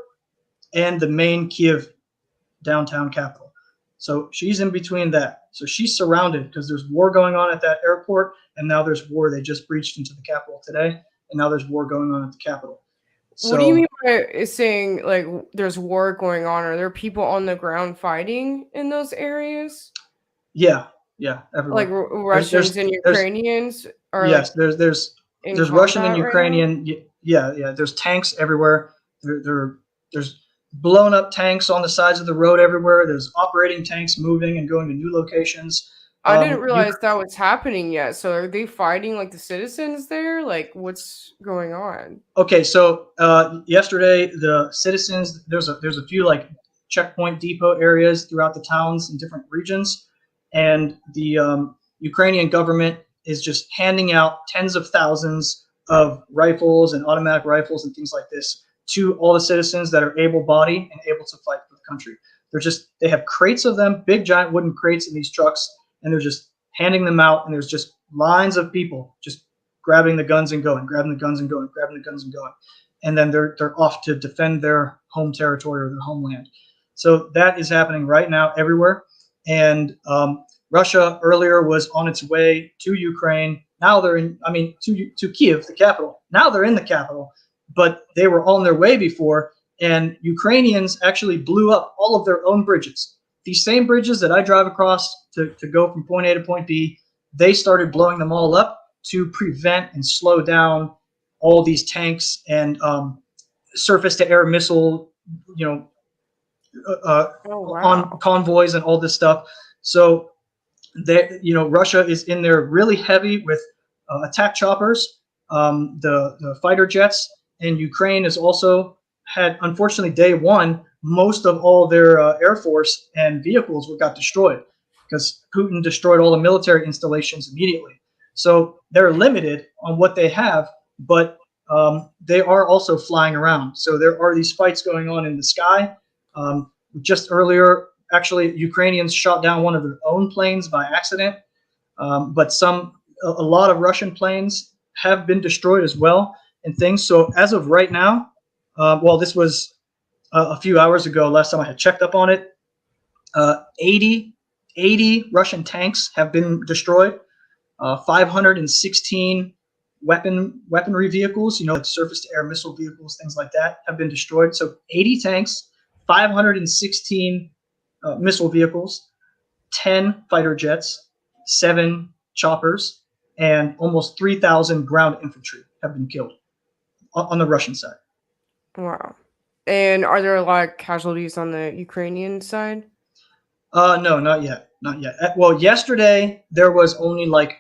and the main Kyiv downtown capital. So she's in between that. So she's surrounded because there's war going on at that airport, and now there's war. They just breached into the capital today, and now there's war going on at the capital. what do you mean by saying like there's war going on? Are there people on the ground fighting in those areas? Yeah, everywhere. Like Russians and Ukrainians? Or yes, there's Russian and Ukrainian. Right, yeah. There's tanks everywhere. There's blown up tanks on the sides of the road everywhere. There's operating tanks moving and going to new locations. I didn't realize that was happening yet. So are they fighting like the citizens there? Like what's going on? Okay, so yesterday the citizens, there's a few like checkpoint depot areas throughout the towns in different regions, and the Ukrainian government is just handing out tens of thousands of rifles and automatic rifles and things like this to all the citizens that are able-bodied and able to fight for the country. They have crates of them, big giant wooden crates in these trucks, and they're just handing them out, and there's just lines of people just grabbing the guns and going, grabbing the guns and going, grabbing the guns and going. And then they're off to defend their home territory or their homeland. So that is happening right now everywhere. And Russia earlier was on its way to Ukraine. Now they're to Kyiv, the capital. Now they're in the capital, but they were on their way before, and Ukrainians actually blew up all of their own bridges. These same bridges that I drive across to go from point A to point B, they started blowing them all up to prevent and slow down all these tanks and surface-to-air missile, on convoys and all this stuff. So Russia is in there really heavy with attack choppers, the fighter jets, and Ukraine has also had, unfortunately, day one, most of all their air force and vehicles got destroyed because Putin destroyed all the military installations immediately. So they're limited on what they have, but they are also flying around. So there are these fights going on in the sky. Just earlier, actually, Ukrainians shot down one of their own planes by accident, but a lot of Russian planes have been destroyed as well and things. So as of right now, well, this was a few hours ago. Last time I had checked up on it, 80 Russian tanks have been destroyed. 516 weaponry vehicles, like surface-to-air missile vehicles, things like that, have been destroyed. So 80 tanks, 516 missile vehicles, 10 fighter jets, 7 choppers, and almost 3,000 ground infantry have been killed on the Russian side. Wow. And are there a lot of casualties on the Ukrainian side? No, not yet. Not yet. Well, yesterday there was only like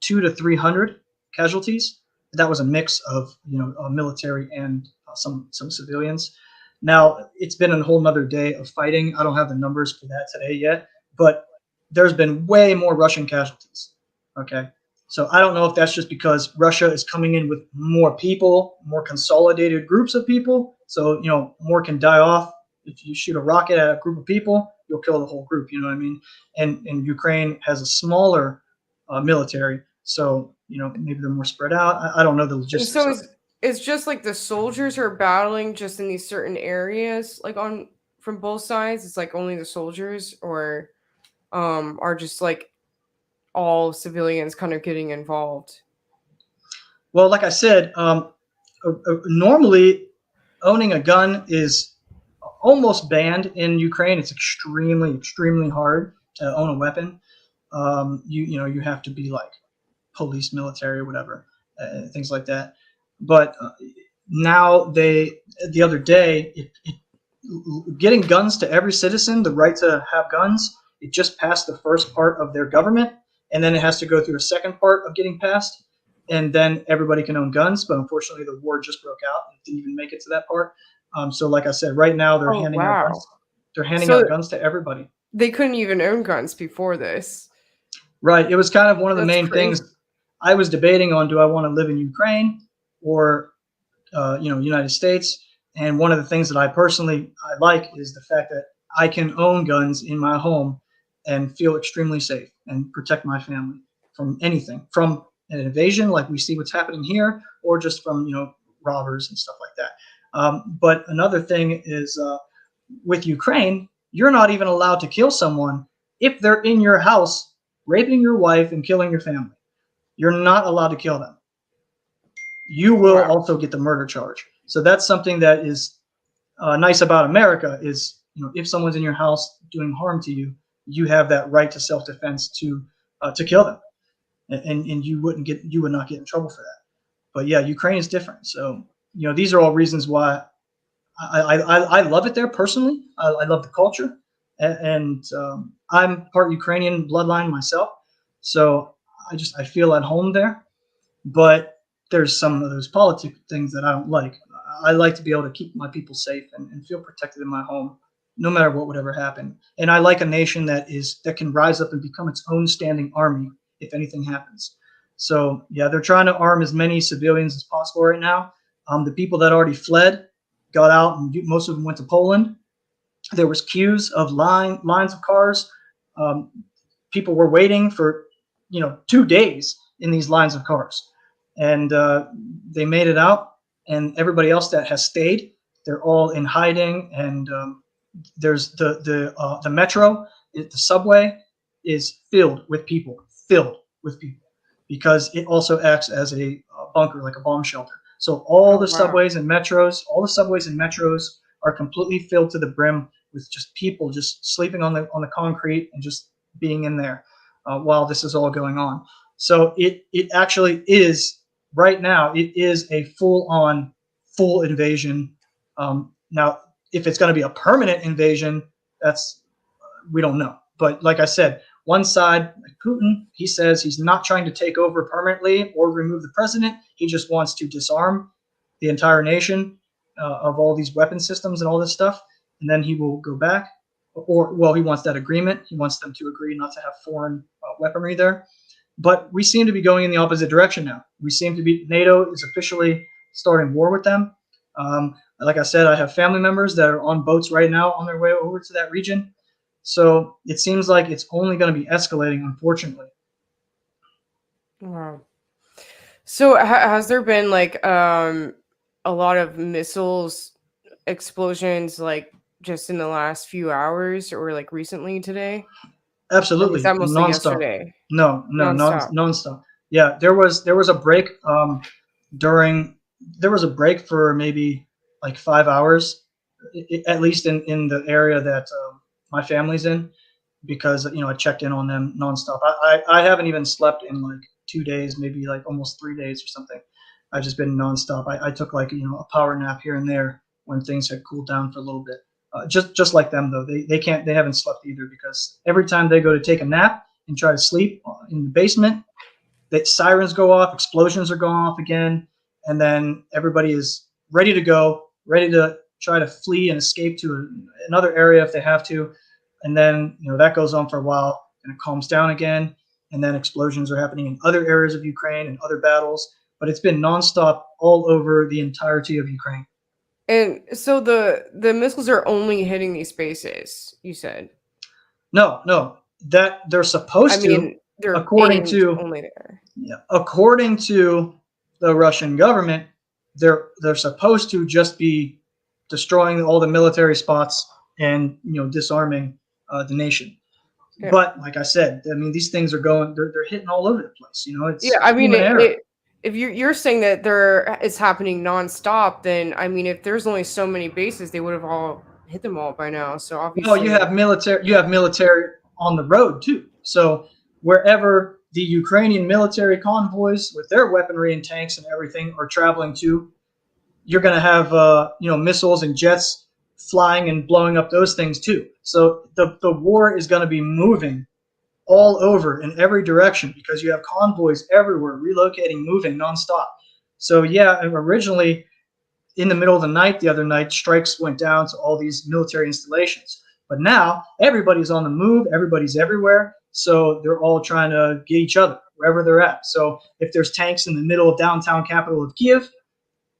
200 to 300 casualties. That was a mix of military and some civilians. Now it's been a whole nother day of fighting. I don't have the numbers for that today yet, but there's been way more Russian casualties. Okay, so I don't know if that's just because Russia is coming in with more people, more consolidated groups of people, so more can die off. If you shoot a rocket at a group of people, you'll kill the whole group. You know what I mean? And Ukraine has a smaller military, so maybe they're more spread out. I don't know the logistics. So it's just like the soldiers are battling just in these certain areas, like from both sides. It's like only the soldiers, or are just like all civilians kind of getting involved. Well, like I said, normally owning a gun is almost banned in Ukraine. It's extremely hard to own a weapon. You have to be like police, military, or whatever, things like that. But now the other day, getting guns to every citizen, the right to have guns, it just passed the first part of their government, and then it has to go through a second part of getting passed, and then everybody can own guns. But unfortunately, the war just broke out and didn't even make it to that part. So like I said, right now they're handing out guns. They're handing out guns to everybody. They couldn't even own guns before this. Right. It was kind of one of the main things I was debating on. Do I want to live in Ukraine or, United States? And one of the things that I like is the fact that I can own guns in my home and feel extremely safe and protect my family from anything, from an invasion like we see what's happening here, or just from, robbers and stuff like that. But another thing is with Ukraine, you're not even allowed to kill someone if they're in your house, raping your wife and killing your family. You're not allowed to kill them. You will also get the murder charge. So that's something that is nice about America is, if someone's in your house doing harm to you, you have that right to self-defense to kill them, and you would not get in trouble for that. But yeah, Ukraine is different. So these are all reasons why I love it there personally. I love the culture, and I'm part Ukrainian bloodline myself, so I feel at home there. But there's some of those politics things that I don't like. I like to be able to keep my people safe and feel protected in my home, no matter what would ever happen. And I like a nation that can rise up and become its own standing army if anything happens. So yeah, they're trying to arm as many civilians as possible right now. The people that already fled got out, and most of them went to Poland. There was queues of lines of cars. People were waiting for 2 days in these lines of cars, and they made it out. And everybody else that has stayed, they're all in hiding. And there's the metro, the subway is filled with people, because it also acts as a bunker, like a bomb shelter. So all the subways and metros are completely filled to the brim with just people just sleeping on the concrete and just being in there while this is all going on. So it actually is. Right now, it is a full invasion. Now, if it's going to be a permanent invasion, we don't know. But like I said, one side, like Putin, he says he's not trying to take over permanently or remove the president. He just wants to disarm the entire nation of all these weapon systems and all this stuff, and then he will go back. He wants that agreement. He wants them to agree not to have foreign weaponry there. But we seem to be going in the opposite direction now. NATO is officially starting war with them. Like I said, I have family members that are on boats right now on their way over to that region. So it seems like it's only going to be escalating, unfortunately. Wow. So has there been like a lot of missiles explosions like just in the last few hours or like recently today? Or was Absolutely, that mostly nonstop. yesterday? No, no, Nonstop. nonstop. Yeah, there was a break during there was a break for maybe like 5 hours, at least in the area that my family's in, because I checked in on them nonstop. I haven't even slept in like 2 days, maybe like almost 3 days or something. I've just been nonstop. I took like a power nap here and there when things had cooled down for a little bit. Just like them though, they haven't slept either, because every time they go to take a nap and try to sleep in the basement, the sirens go off, explosions are going off again, and then everybody is ready to go, ready to try to flee and escape to another area if they have to, and then that goes on for a while, and it calms down again, and then explosions are happening in other areas of Ukraine and other battles, but it's been nonstop all over the entirety of Ukraine. And so the missiles are only hitting these bases, you said. No, no, that they're I supposed to, mean, they're according aimed to only there. yeah, according to the Russian government, they're supposed to just be destroying all the military spots and disarming the nation. Yeah. But like I said, I mean these things are they're hitting all over the place. Yeah, It's I mean human error. if you're saying that there it's happening nonstop, then I mean if there's only so many bases, they would have all hit them all by now. So Well, obviously, you have military on the road too. So wherever the Ukrainian military convoys with their weaponry and tanks and everything are traveling to, you're going to have missiles and jets flying and blowing up those things too. So the war is going to be moving all over in every direction, because you have convoys everywhere, relocating, moving nonstop. So yeah, originally in the middle of the night, the other night, strikes went down to all these military installations. But now everybody's on the move, everybody's everywhere. So they're all trying to get each other wherever they're at. So if there's tanks in the middle of downtown capital of Kyiv,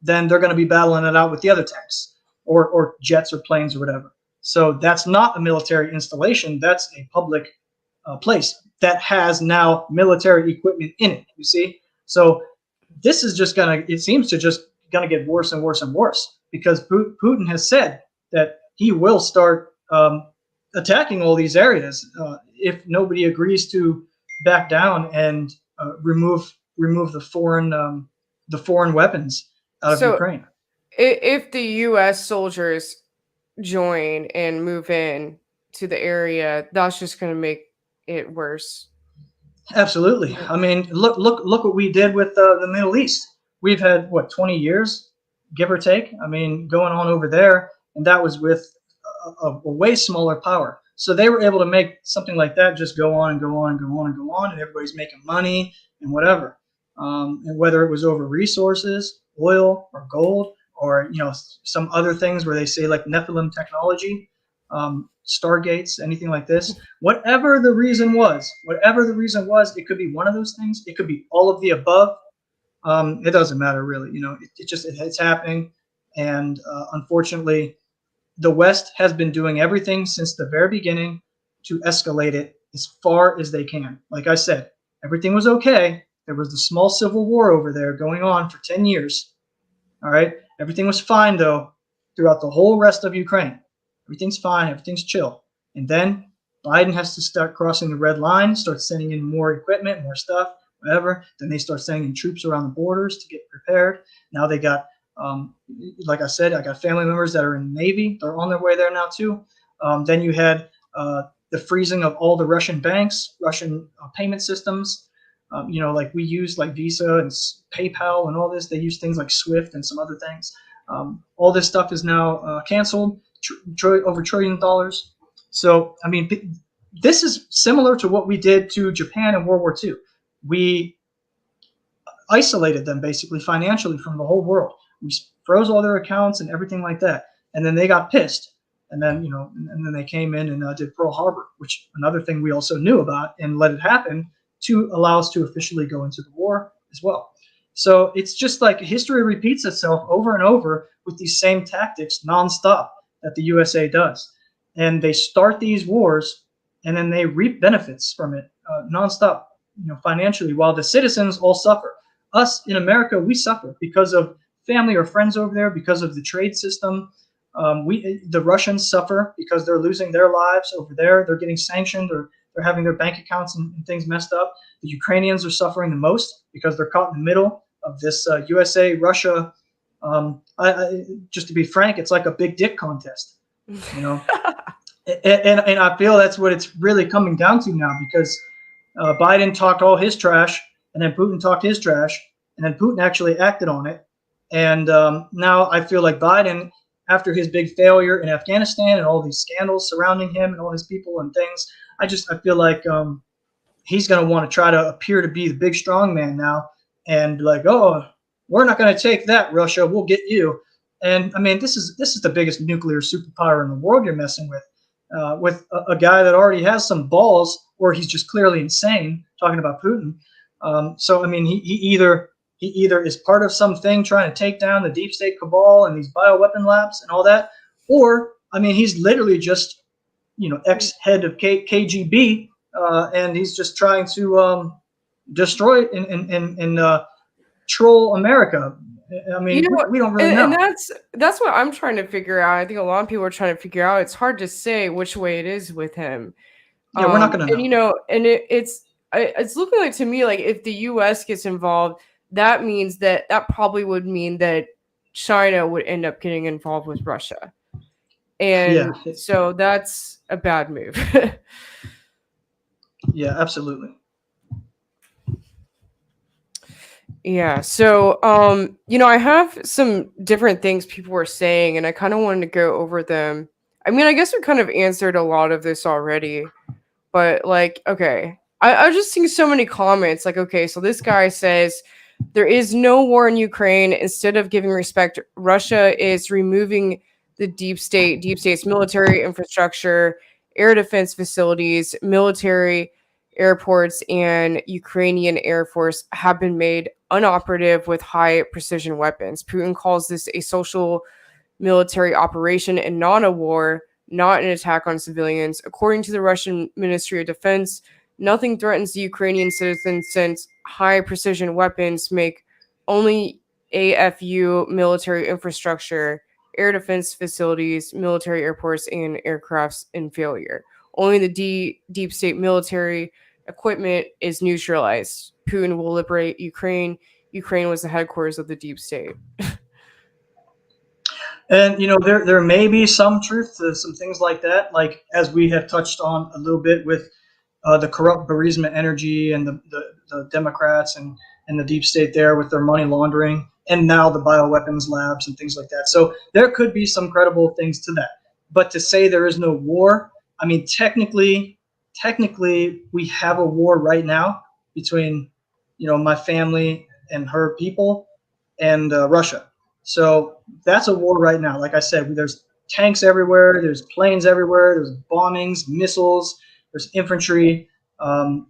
then they're going to be battling it out with the other tanks, or jets or planes or whatever. So that's not a military installation. That's a public place that has now military equipment in it. You see, so this is just gonna. It seems to just gonna get worse and worse and worse, because Putin has said that he will start attacking all these areas if nobody agrees to back down and remove the foreign weapons out of so Ukraine. if the U.S. soldiers join and move in to the area, that's just going to make it worse. Absolutely. I mean, look what we did with the Middle East. We've had what 20 years, give or take. I mean, going on over there, and that was with a way smaller power. So they were able to make something like that just go on and go on and go on and go on, and everybody's making money and whatever. And whether it was over resources, oil or gold, or some other things where they say like Nephilim technology, stargates, anything like this. Whatever the reason was, it could be one of those things. It could be all of the above. It doesn't matter really. It's happening, and unfortunately, the West has been doing everything since the very beginning to escalate it as far as they can. Like I said, everything was okay. There was the small civil war over there going on for 10 years. All right. Everything was fine, though, throughout the whole rest of Ukraine. Everything's fine. Everything's chill. And then Biden has to start crossing the red line, start sending in more equipment, more stuff, whatever. Then they start sending in troops around the borders to get prepared. Now they got, like I said, I got family members that are in the Navy. They're on their way there now, too. Then you had the freezing of all the Russian banks, Russian payment systems. Like we use like Visa and PayPal and all this. They use things like Swift and some other things. All this stuff is now canceled, over $1 trillion. So, I mean, this is similar to what we did to Japan in World War II. We isolated them basically financially from the whole world. We froze all their accounts and everything like that. And then they got pissed. And then, and then they came in and did Pearl Harbor, which another thing we also knew about, and let it happen to allow us to officially go into the war as well. So it's just like history repeats itself over and over with these same tactics nonstop that the USA does. And they start these wars and then they reap benefits from it nonstop, financially, while the citizens all suffer. Us in America, we suffer because of family or friends over there, because of the trade system. The Russians suffer because they're losing their lives over there. They're getting sanctioned, or they're having their bank accounts and things messed up. The Ukrainians are suffering the most because they're caught in the middle of this USA Russia. Just to be frank, it's like a big dick contest, you know. And I feel that's what it's really coming down to now, because Biden talked all his trash, and then Putin talked his trash, and then Putin actually acted on it. And now I feel like Biden, after his big failure in Afghanistan and all these scandals surrounding him and all his people and things, I feel like he's going to want to try to appear to be the big strong man now and be like, oh, we're not going to take that, Russia. We'll get you. And I mean, this is the biggest nuclear superpower in the world you're messing with a guy that already has some balls, or he's just clearly insane, talking about Putin. So I mean, he either is part of something trying to take down the deep state cabal and these bioweapon labs and all that, or I mean, he's literally just ex-head of KGB, and he's just trying to destroy and troll America. I mean, we don't really know. And that's what I'm trying to figure out. I think a lot of people are trying to figure out. It's hard to say which way it is with him. Yeah, we're not going to know. And it's looking like to me like if the U.S. gets involved, that means that probably would mean that China would end up getting involved with Russia, and so that's a bad move. Yeah, absolutely. Yeah. So, I have some different things people were saying, and I kind of wanted to go over them. I mean, I guess we kind of answered a lot of this already, but like, okay, I just seen so many comments. Like, okay, so this guy says there is no war in Ukraine. Instead of giving respect, Russia is removing the deep state's military infrastructure, air defense facilities, military airports, and Ukrainian Air Force have been made unoperative with high precision weapons. Putin calls this a social military operation and not a war, not an attack on civilians. According to the Russian Ministry of Defense, nothing threatens the Ukrainian citizens since high precision weapons make only AFU military infrastructure, air defense facilities, military airports, and aircrafts in failure. Only the deep state military equipment is neutralized. Putin will liberate Ukraine. Ukraine was the headquarters of the deep state. And there may be some truth to some things like that, like as we have touched on a little bit with the corrupt Burisma Energy and the Democrats and the deep state there with their money laundering, and now the bioweapons labs and things like that. So there could be some credible things to that. But to say there is no war, I mean, technically, we have a war right now between, my family and her people and Russia. So that's a war right now. Like I said, there's tanks everywhere. There's planes everywhere. There's bombings, missiles. There's infantry.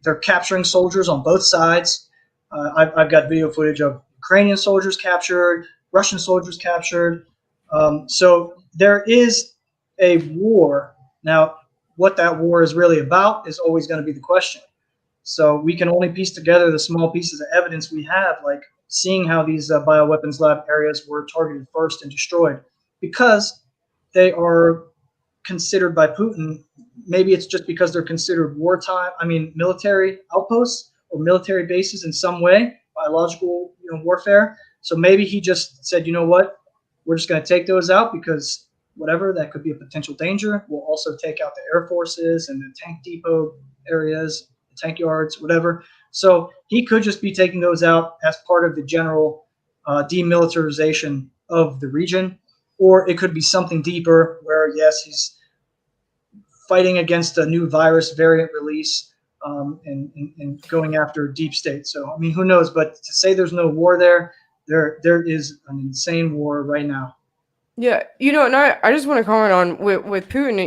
They're capturing soldiers on both sides. I've got video footage of Ukrainian soldiers captured, Russian soldiers captured. So there is a war. Now, what that war is really about is always going to be the question. So we can only piece together the small pieces of evidence we have, like seeing how these bioweapons lab areas were targeted first and destroyed, because they are considered by Putin. Maybe it's just because they're considered military outposts or military bases in some way, biological, warfare. So maybe he just said, you know what, we're just going to take those out because whatever, that could be a potential danger. We'll also take out the air forces and the tank depot areas, the tank yards, whatever. So he could just be taking those out as part of the general demilitarization of the region, or it could be something deeper where, yes, he's fighting against a new virus variant release and going after deep state. So, I mean, who knows? But to say there's no war there is an insane war right now. Yeah, and I just want to comment on with Putin.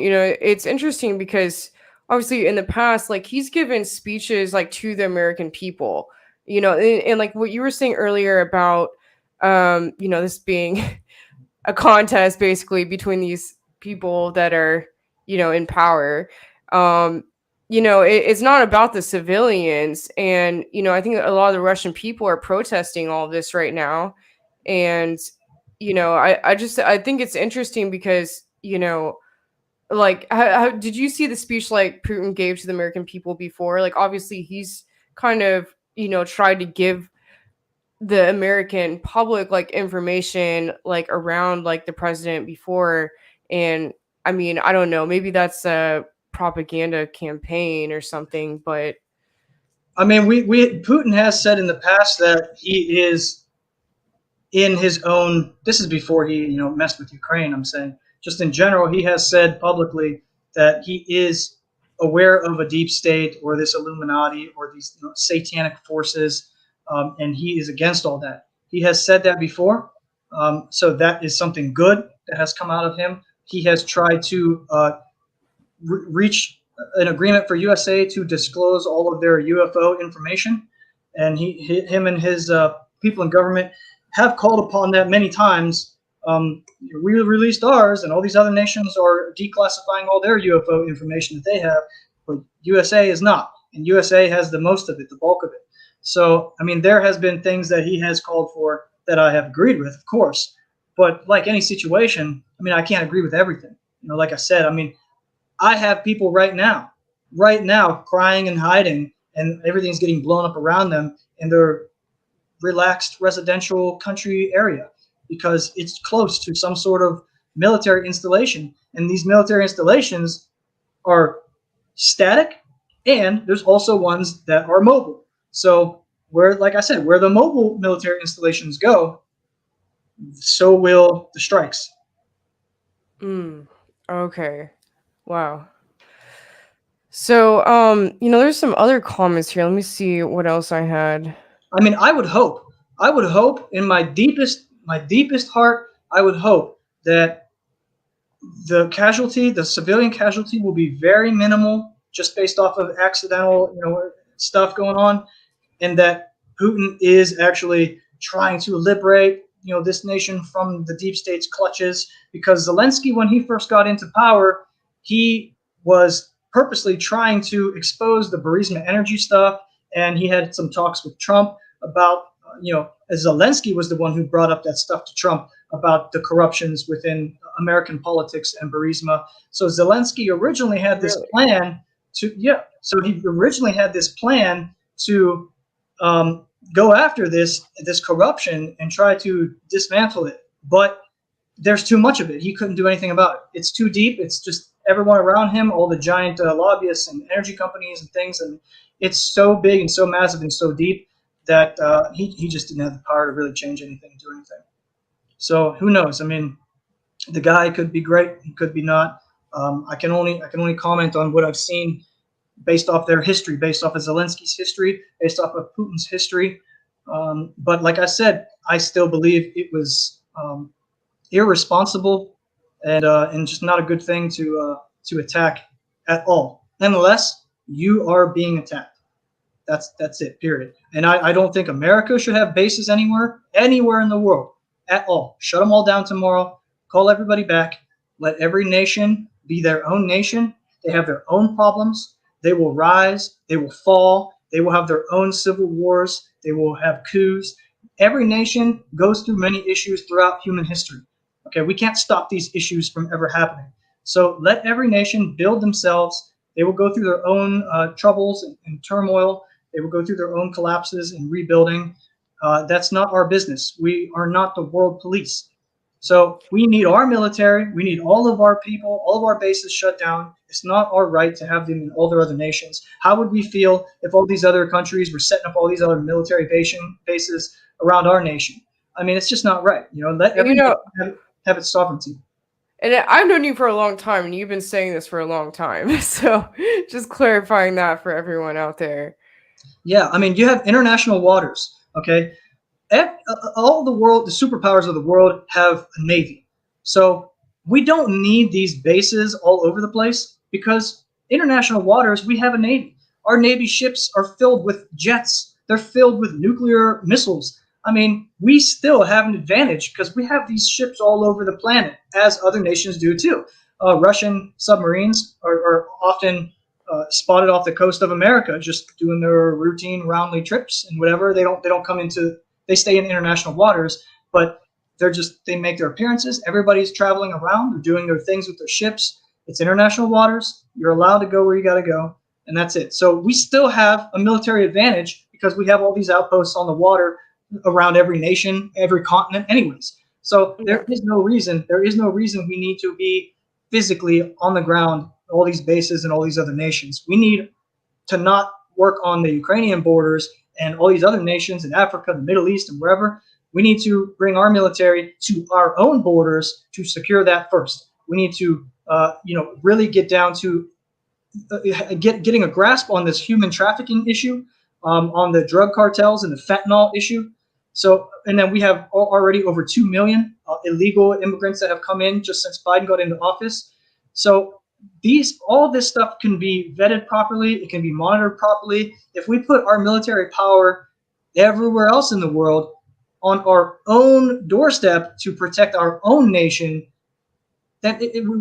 It's interesting because obviously in the past, like he's given speeches like to the American people, And like what you were saying earlier about, this being a contest basically between these people that are, in power. Um, it's not about the civilians. And, I think a lot of the Russian people are protesting all of this right now. And, I think it's interesting because, like, how did you see the speech like Putin gave to the American people before? Like, obviously, he's kind of, tried to give the American public like information like around like the president before. And I mean, I don't know, maybe that's a propaganda campaign or something, but I mean, we Putin has said in the past that he is in his own. This is before he messed with Ukraine. I'm saying just in general, he has said publicly that he is aware of a deep state or this Illuminati or these satanic forces, and he is against all that. He has said that before, so that is something good that has come out of him. He has tried to reach an agreement for USA to disclose all of their UFO information, and him and his people in government have called upon that many times. We released ours, and all these other nations are declassifying all their UFO information that they have, but USA is not, and USA has the most of it, the bulk of it. So, I mean, there has been things that he has called for that I have agreed with, of course, but like any situation, I mean, I can't agree with everything. Like I said, I mean, I have people right now, crying and hiding, and everything's getting blown up around them in their relaxed residential country area because it's close to some sort of military installation. And these military installations are static, and there's also ones that are mobile. So, like I said, where the mobile military installations go, so will the strikes. okay. Wow. So, there's some other comments here. Let me see what else I had. I mean, I would hope in my deepest heart, I would hope that the civilian casualty will be very minimal, just based off of accidental, stuff going on, and that Putin is actually trying to liberate, this nation from the deep state's clutches. Because Zelensky, when he first got into power, he was purposely trying to expose the Burisma energy stuff, and he had some talks with Trump about, Zelensky was the one who brought up that stuff to Trump about the corruptions within American politics and Burisma. So Zelensky originally had this Really? plan to, yeah. So he originally had this plan to go after this corruption and try to dismantle it. But there's too much of it. He couldn't do anything about it. It's too deep. It's just everyone around him, all the giant lobbyists and energy companies and things, and it's so big and so massive and so deep that he just didn't have the power to really change anything, do anything. So who knows? I mean, the guy could be great. He could be not. I can only comment on what I've seen based off their history, based off of Zelensky's history, based off of Putin's history. But like I said, I still believe it was irresponsible and just not a good thing to attack at all, unless you are being attacked. That's it. Period. And I don't think America should have bases anywhere in the world at all. Shut them all down tomorrow. Call everybody back. Let every nation be their own nation. They have their own problems. They will rise. They will fall. They will have their own civil wars. They will have coups. Every nation goes through many issues throughout human history. Okay, we can't stop these issues from ever happening. So let every nation build themselves. They will go through their own troubles and turmoil. They will go through their own collapses and rebuilding. That's not our business. We are not the world police. So we need our military. We need all of our people, all of our bases shut down. It's not our right to have them in all their other nations. How would we feel if all these other countries were setting up all these other military bases around our nation? I mean, it's just not right. Let And, every nation have its sovereignty. and I've known you for a long time, and you've been saying this for a long time. So just clarifying that for everyone out there. Yeah, I mean, you have international waters, okay? All the superpowers of the world have a navy. So we don't need these bases all over the place because international waters, we have a navy. Our navy ships are filled with jets. They're filled with nuclear missiles. I mean, we still have an advantage because we have these ships all over the planet, as other nations do too. Russian submarines are often spotted off the coast of America, just doing their routine roundly trips and whatever. They don't come into. They stay in international waters, but they make their appearances. Everybody's traveling around. They're doing their things with their ships. It's international waters. You're allowed to go where you got to go, and that's it. So we still have a military advantage because we have all these outposts on the water around every nation, every continent, anyways. So there is no reason we need to be physically on the ground, all these bases and all these other nations. We need to not work on the Ukrainian borders and all these other nations in Africa, the Middle East, and wherever. We need to bring our military to our own borders to secure that first. We need to, really get down to getting a grasp on this human trafficking issue, on the drug cartels and the fentanyl issue. So, and then we have already over 2 million illegal immigrants that have come in just since Biden got into office. So all this stuff can be vetted properly. It can be monitored properly. If we put our military power everywhere else in the world on our own doorstep to protect our own nation, then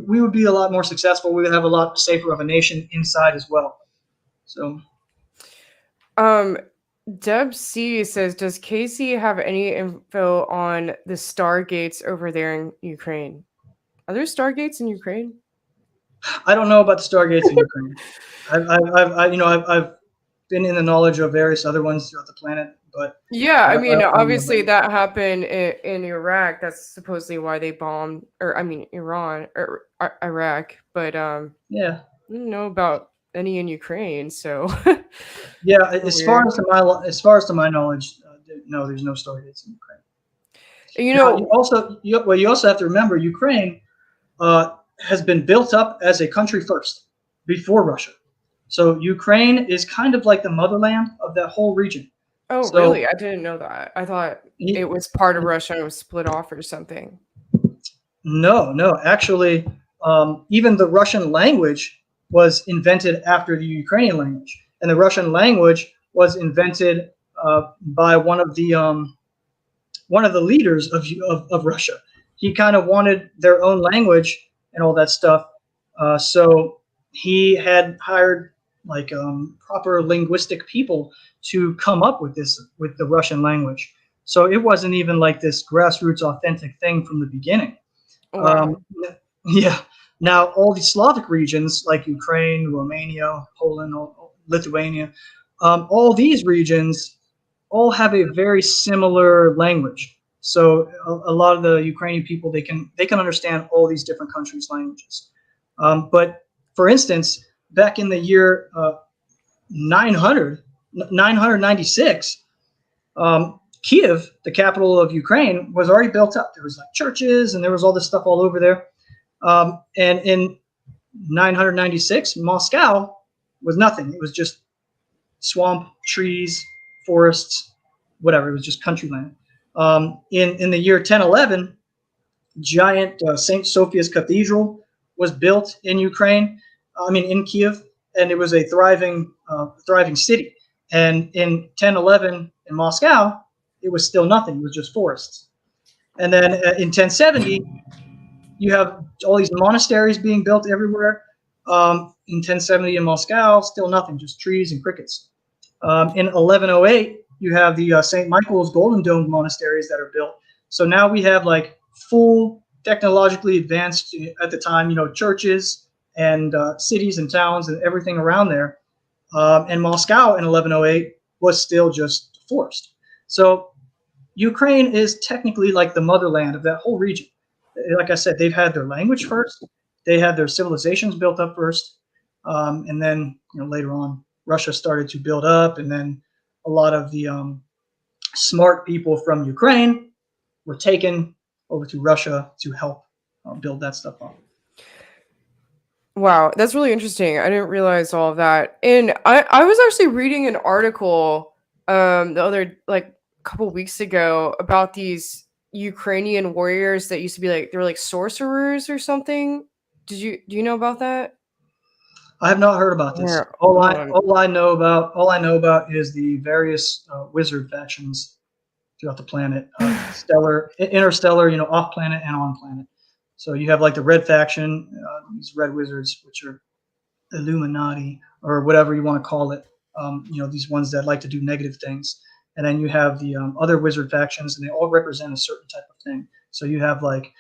we would be a lot more successful. We would have a lot safer of a nation inside as well. So, Deb C says, does Kaisi have any info on the Stargates over there in Ukraine? Are there Stargates in Ukraine? I don't know about the Stargates in Ukraine. I've been in the knowledge of various other ones throughout the planet, but yeah, I mean, obviously that happened in Iraq. That's supposedly why they bombed, Iran or Iraq. But yeah, I don't know about any in Ukraine. So yeah, as far as to my knowledge, no, there's no Stargates in Ukraine. You also have to remember Ukraine has been built up as a country first before Russia. So Ukraine is kind of like the motherland of that whole region. Oh, so, really? I didn't know that. I thought it was part of Russia and it was split off or something. No. Actually, even the Russian language was invented after the Ukrainian language. And the Russian language was invented by one of the leaders of Russia. He kind of wanted their own language and all that stuff. So he had hired proper linguistic people to come up with the Russian language. So it wasn't even like this grassroots authentic thing from the beginning. Wow. Yeah. Now all the Slavic regions like Ukraine, Romania, Poland, Lithuania, all these regions all have a very similar language. So a lot of the Ukrainian people, they can understand all these different countries' languages. But for instance, back in the year 996, Kyiv, the capital of Ukraine, was already built up. There was like churches and there was all this stuff all over there. And in 996, Moscow was nothing. It was just swamp, trees, forests, whatever. It was just country land. In the year 1011, giant St. Sophia's Cathedral was built in Ukraine. In Kyiv, and it was a thriving city. And in 1011 in Moscow, it was still nothing. It was just forests. And then in 1070, you have all these monasteries being built everywhere. In 1070 in Moscow, still nothing, just trees and crickets. In 1108, you have the St. Michael's Golden Dome monasteries that are built. So now we have like full technologically advanced at the time, churches and cities and towns and everything around there. And Moscow in 1108 was still just forest. So Ukraine is technically like the motherland of that whole region. Like I said, they've had their language first. They had their civilizations built up first. And then later on, Russia started to build up. And then a lot of the smart people from Ukraine were taken over to Russia to help build that stuff up. Wow, that's really interesting. I didn't realize all of that. And I was actually reading an article the other couple weeks ago about these Ukrainian warriors that used to be they were like sorcerers or something. Do you know about that? I have not heard about this. Yeah, hold on. All I know about is the various wizard factions throughout the planet, stellar, interstellar, off planet and on planet. So you have like the red faction, these red wizards, which are Illuminati or whatever you want to call it. These ones that like to do negative things. And then you have the other wizard factions, and they all represent a certain type of thing. So you have like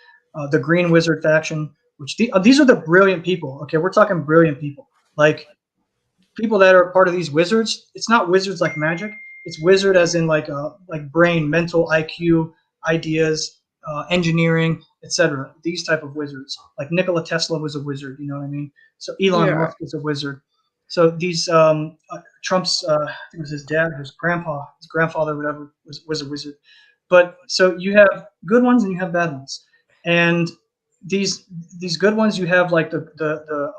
the green wizard faction, which these are the brilliant people. Okay, we're talking brilliant people. Like people that are part of these wizards, it's not wizards like magic. It's wizard as in like brain, mental IQ, ideas, engineering, etc. These type of wizards. Like Nikola Tesla was a wizard. You know what I mean? So Elon Yeah. Musk is a wizard. So these Trump's, I think it was his dad, his grandfather, whatever, was a wizard. But so you have good ones and you have bad ones, and these good ones you have like the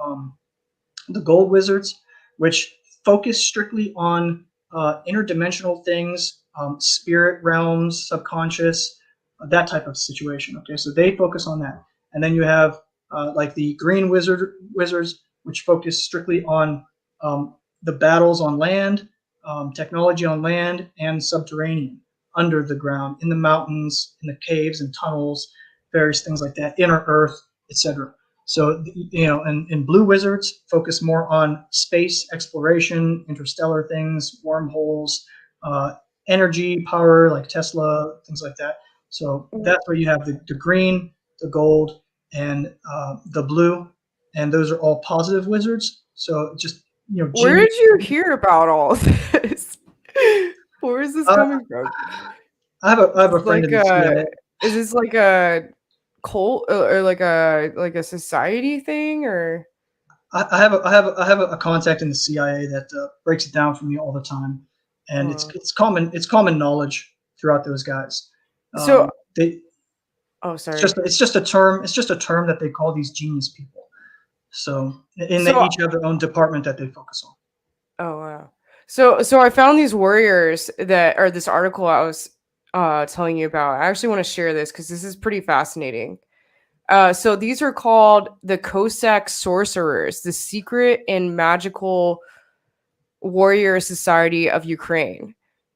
gold wizards, which focus strictly on interdimensional things, spirit realms, subconscious, that type of situation. Okay, so they focus on that, and then you have like the green wizards, which focus strictly on the battles on land, technology on land, and subterranean, under the ground, in the mountains, in the caves and tunnels, various things like that, inner Earth, etc. So, and blue wizards focus more on space exploration, interstellar things, wormholes, energy, power, like Tesla, things like that. So that's where you have the green, the gold, and the blue, and those are all positive wizards. So just Where genius. did you hear about all this? Where is this Uh, coming from? I have a friend Like, in the CIA. is this like a cult or like a society thing or? I have a contact in the CIA that breaks it down for me all the time, and it's common knowledge throughout those guys. So, They oh, sorry. it's just a term. It's just a term that they call these genius people. So they So, each have their own department that they focus on. oh wow. So I found these warriors that or this article I was telling you about. I actually want to share this because this is pretty fascinating. So these are called the Cossack sorcerers, the secret and magical warrior society of Ukraine.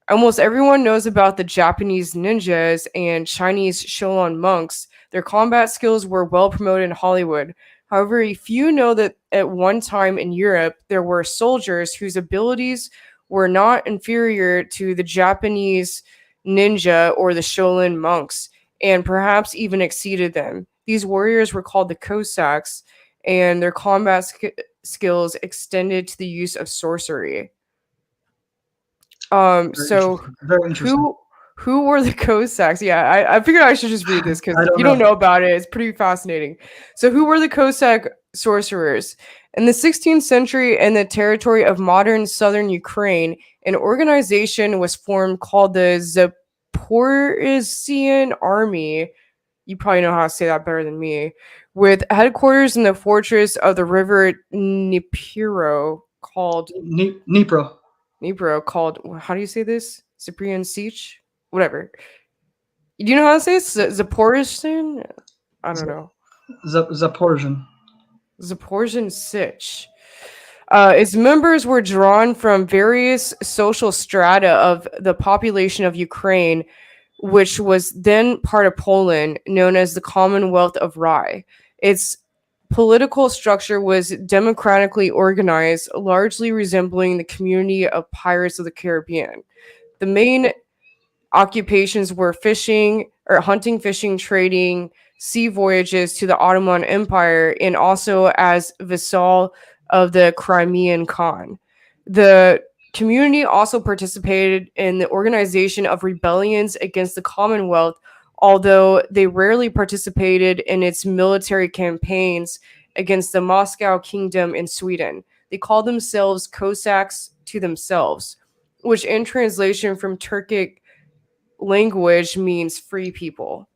Almost everyone knows about the Japanese ninjas and Chinese Shaolin monks. Their combat skills were well promoted in Hollywood. However, few know that at one time in Europe, there were soldiers whose abilities were not inferior to the Japanese ninja or the Shaolin monks, and perhaps even exceeded them. These warriors were called the Cossacks, and their combat skills extended to the use of sorcery. Very So interesting. Very interesting. who were the Cossacks? Yeah, I figured I should just read this because I if don't you don't know. know about it, it's pretty fascinating. So who were the Cossack sorcerers? In the 16th century, in the territory of modern southern Ukraine, an organization was formed called the Zaporozhian Army. You probably know how to say that better than me. With headquarters in the fortress of the river Dnipro called Dnipro. called, how do you say this? Cyprian Siege? Whatever. Do you know how to say it? Zaporizhian? I don't know. Zaporozhian. Zaporizhian Sich. Its members were drawn from various social strata of the population of Ukraine, which was then part of Poland, known as the Commonwealth of Rye. Its political structure was democratically organized, largely resembling the community of Pirates of the Caribbean. The main occupations were fishing or hunting, fishing, trading, sea voyages to the Ottoman Empire, and also as vassal of the Crimean Khan. The community also participated in the organization of rebellions against the Commonwealth, although they rarely participated in its military campaigns against the Moscow Kingdom in Sweden. They called themselves Cossacks to themselves, which in translation from Turkic language means free people.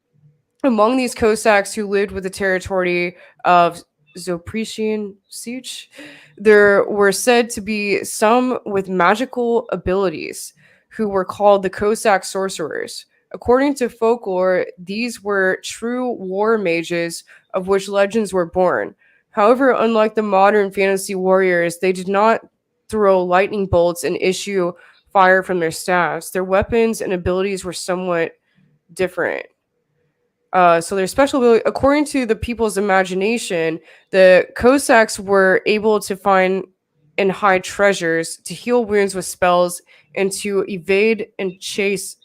Among these Cossacks who lived with the territory of Zaporizhian Sich, there were said to be some with magical abilities who were called the Cossack sorcerers. According to folklore, these were true war mages of which legends were born. However, unlike the modern fantasy warriors, they did not throw lightning bolts and issue fire from their staffs. Their weapons and abilities were somewhat different. So their special ability, according to the people's imagination, the Cossacks were able to find and hide treasures, to heal wounds with spells, and to evade and chase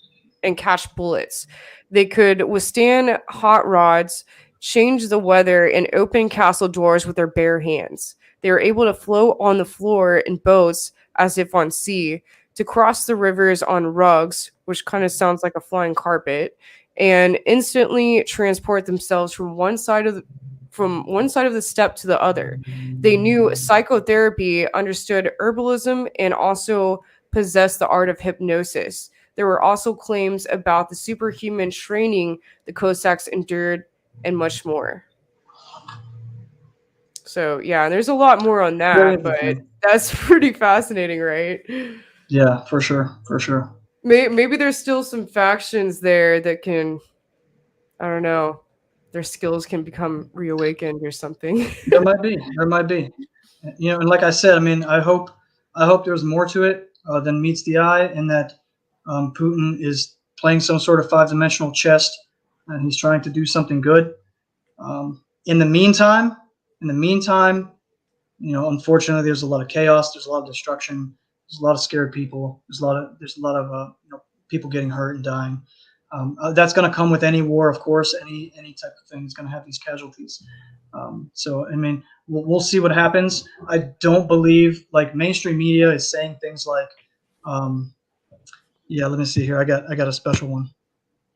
and catch bullets. They could withstand hot rods, change the weather, and open castle doors with their bare hands. They were able to float on the floor in boats as if on sea, to cross the rivers on rugs, which kind of sounds like a flying carpet, and instantly transport themselves from one side of the step to the other. They knew psychotherapy, understood herbalism, and also possessed the art of hypnosis. There were also claims about the superhuman training the Cossacks endured, and much more. So yeah, there's a lot more on Very that, but interesting. that's pretty fascinating, right? Yeah, for sure, for sure. Maybe there's still some factions there that can, I don't know, their skills can become reawakened or something. There might be. There might be. You know, and like I said, I mean, I hope there's more to it than meets the eye, and that Putin is playing some sort of five-dimensional chess, and he's trying to do something good. In the meantime, in the meantime, you know, unfortunately, there's a lot of chaos. There's a lot of destruction. There's a lot of scared people. There's a lot of people getting hurt and dying. That's going to come with any war, of course. Any type of thing is going to have these casualties. So I mean, we'll see what happens. I don't believe like mainstream media is saying things like, yeah. Let me see here. I got a special one.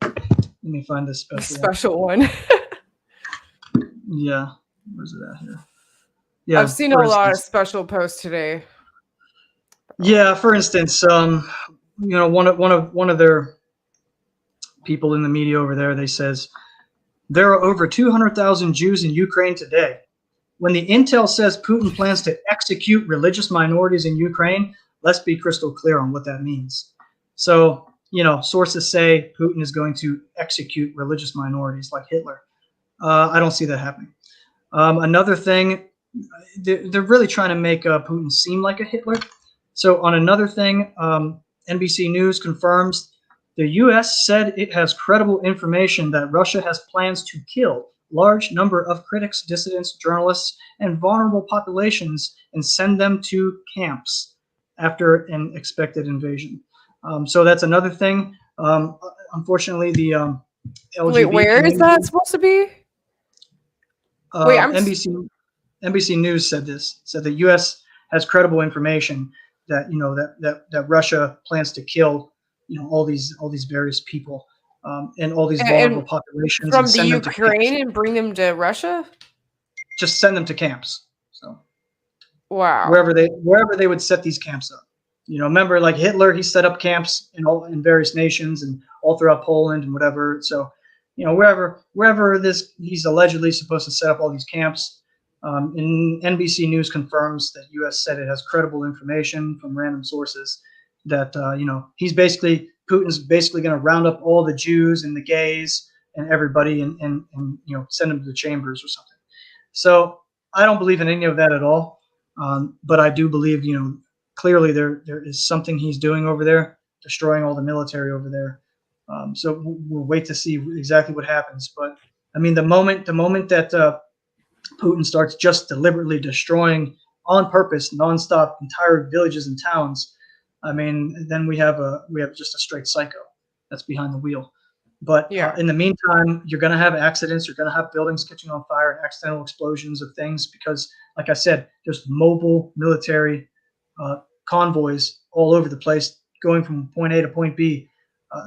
Let me find this special one. Special one. Yeah, where's it at here? I've Yeah, seen for a lot of instance. special posts today. Yeah, for instance, you know, one of their people in the media over there, they says there are over 200,000 Jews in Ukraine today. When the intel says Putin plans to execute religious minorities in Ukraine, let's be crystal clear on what that means. So, you know, sources say Putin is going to execute religious minorities like Hitler. I don't see that happening. Another thing, they're really trying to make Putin seem like a Hitler. So, on another thing, NBC News confirms the U.S. said it has credible information that Russia has plans to kill large number of critics, dissidents, journalists, and vulnerable populations and send them to camps after an expected invasion. So that's another thing. Unfortunately, the Wait, LGBT where is community, that supposed to be? Wait, NBC News said this, said the U.S. has credible information that, you know, that Russia plans to kill, you know, all these various people, and all these vulnerable and populations, and from the send them to camps. Ukraine and bring them to Russia? Just send them to camps. So Wow. wherever they would set these camps up. You know, remember like Hitler, he set up camps in various nations and all throughout Poland and whatever. So, you know, wherever this he's allegedly supposed to set up all these camps. And NBC News confirms that U.S. said it has credible information from random sources that you know, Putin's basically going to round up all the Jews and the gays and everybody, and you know, send them to the chambers or something. So I don't believe in any of that at all. But I do believe, you know, clearly there is something he's doing over there, destroying all the military over there. So we'll wait to see exactly what happens. But I mean, the moment that Putin starts just deliberately destroying on purpose, nonstop, entire villages and towns, I mean, then we have just a straight psycho that's behind the wheel. But Yeah. in the meantime, you're going to have accidents. You're going to have buildings catching on fire and accidental explosions of things because, like I said, there's mobile military convoys all over the place going from point A to point B.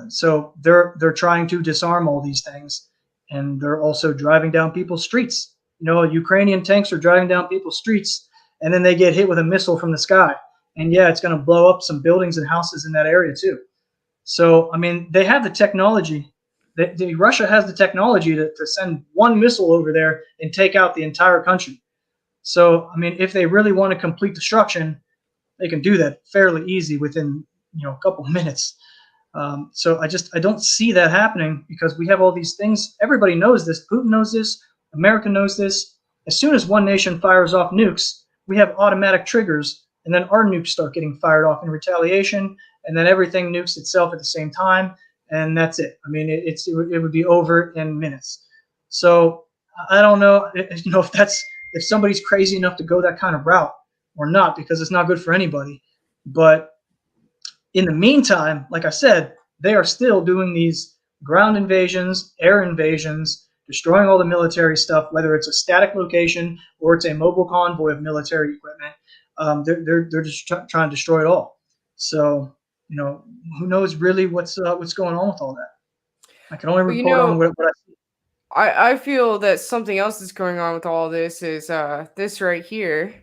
So they're trying to disarm all these things, and they're also driving down people's streets. You know, Ukrainian tanks are driving down people's streets, and then they get hit with a missile from the sky. And yeah, it's going to blow up some buildings and houses in that area too. So, I mean, they have the technology. Russia has the technology to send one missile over there and take out the entire country. So, I mean, if they really want to complete destruction, they can do that fairly easy within, you know, a couple minutes. So I don't see that happening because we have all these things. Everybody knows this. Putin knows this. America knows this. As soon as one nation fires off nukes, we have automatic triggers, and then our nukes start getting fired off in retaliation, and then everything nukes itself at the same time, and that's it. I mean, it would be over in minutes. So I don't know, if somebody's crazy enough to go that kind of route or not, because it's not good for anybody. But in the meantime, like I said, they are still doing these ground invasions, air invasions, destroying all the military stuff, whether it's a static location or it's a mobile convoy of military equipment. They're just trying to destroy it all. So, who knows really what's going on with all that? I can only But report on what I see. I feel that something else is going on with all this is this right here.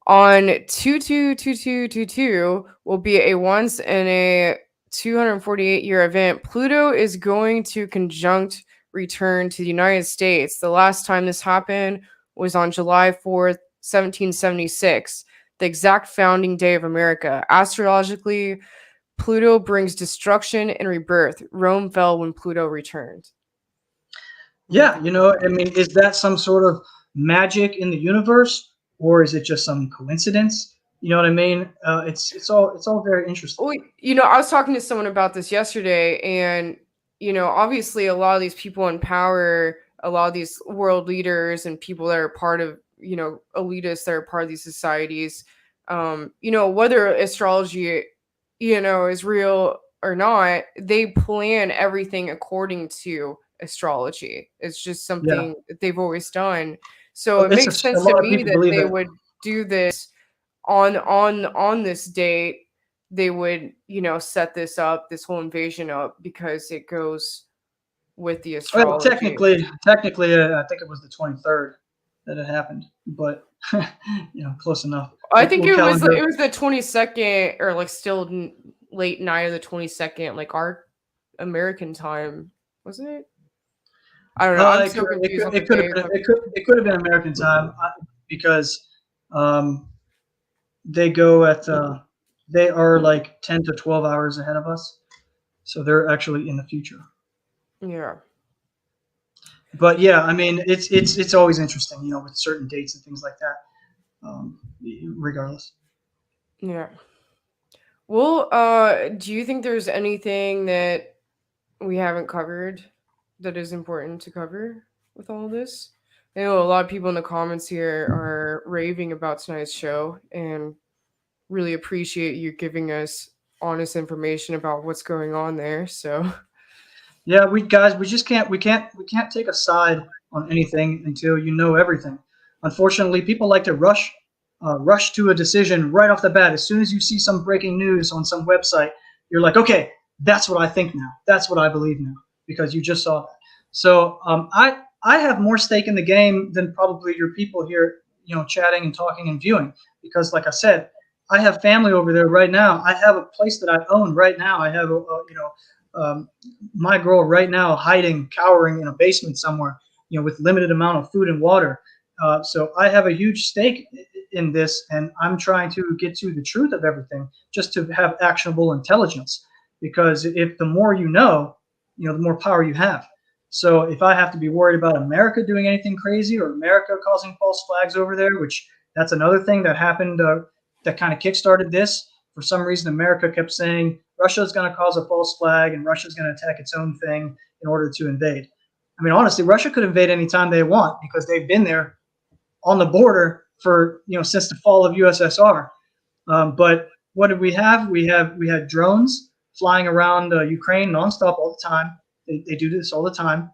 On 222222 will be a once in a 248-year event. Pluto is going to conjunct return to the United States. The last time this happened was on July 4th, 1776, the exact founding day of America. Astrologically, Pluto brings destruction and rebirth. Rome fell when Pluto returned. Yeah, I mean, is that some sort of magic in the universe, or is it just some coincidence? You know what I mean? It's all very interesting. Well, I was talking to someone about this yesterday, and obviously, a lot of these people in power, a lot of these world leaders, and people that are part of elitists that are part of these societies, whether astrology, is real or not, they plan everything according to astrology. It's just Yeah, something that they've always done. So well, it it's makes a sense to lot of me people that believe they it. would do this on this date. They would set this whole invasion up, because it goes with the Well, astrology. technically, I think it was the 23rd that it happened, but close enough. I We'll, think we'll it calendar. was the 22nd, or like still late night of the 22nd, like our American time, wasn't it? I don't know, I'm It so could confused on the it could have days. been it could have been American time, because um, they go at they are like 10 to 12 hours ahead of us, so they're actually in the future. Yeah, But yeah, I mean, it's always interesting, with certain dates and things like that. Regardless. yeah. Well, do you think there's anything that we haven't covered that is important to cover with all of this? I know a lot of people in the comments here are raving about tonight's show and really appreciate you giving us honest information about what's going on there. So, Yeah, we just can't take a side on anything until you know everything. Unfortunately, people like to rush to a decision right off the bat. As soon as you see some breaking news on some website, you're like, okay, that's what I think now. That's what I believe now, because you just saw that. So I have more stake in the game than probably your people here, chatting and talking and viewing, because like I said, I have family over there right now. I have a place that I own right now. I have um, my girl right now hiding, cowering in a basement somewhere, with limited amount of food and water. So I have a huge stake in this, and I'm trying to get to the truth of everything, just to have actionable intelligence. Because if the more the more power you have. So if I have to be worried about America doing anything crazy, or America causing false flags over there, which that's another thing that happened, that kind of kickstarted this. For some reason, America kept saying Russia's going to cause a false flag and Russia's going to attack its own thing in order to invade. I mean, honestly, Russia could invade anytime they want, because they've been there on the border for since the fall of USSR. But what did we have? We had drones flying around Ukraine nonstop all the time. They do this all the time.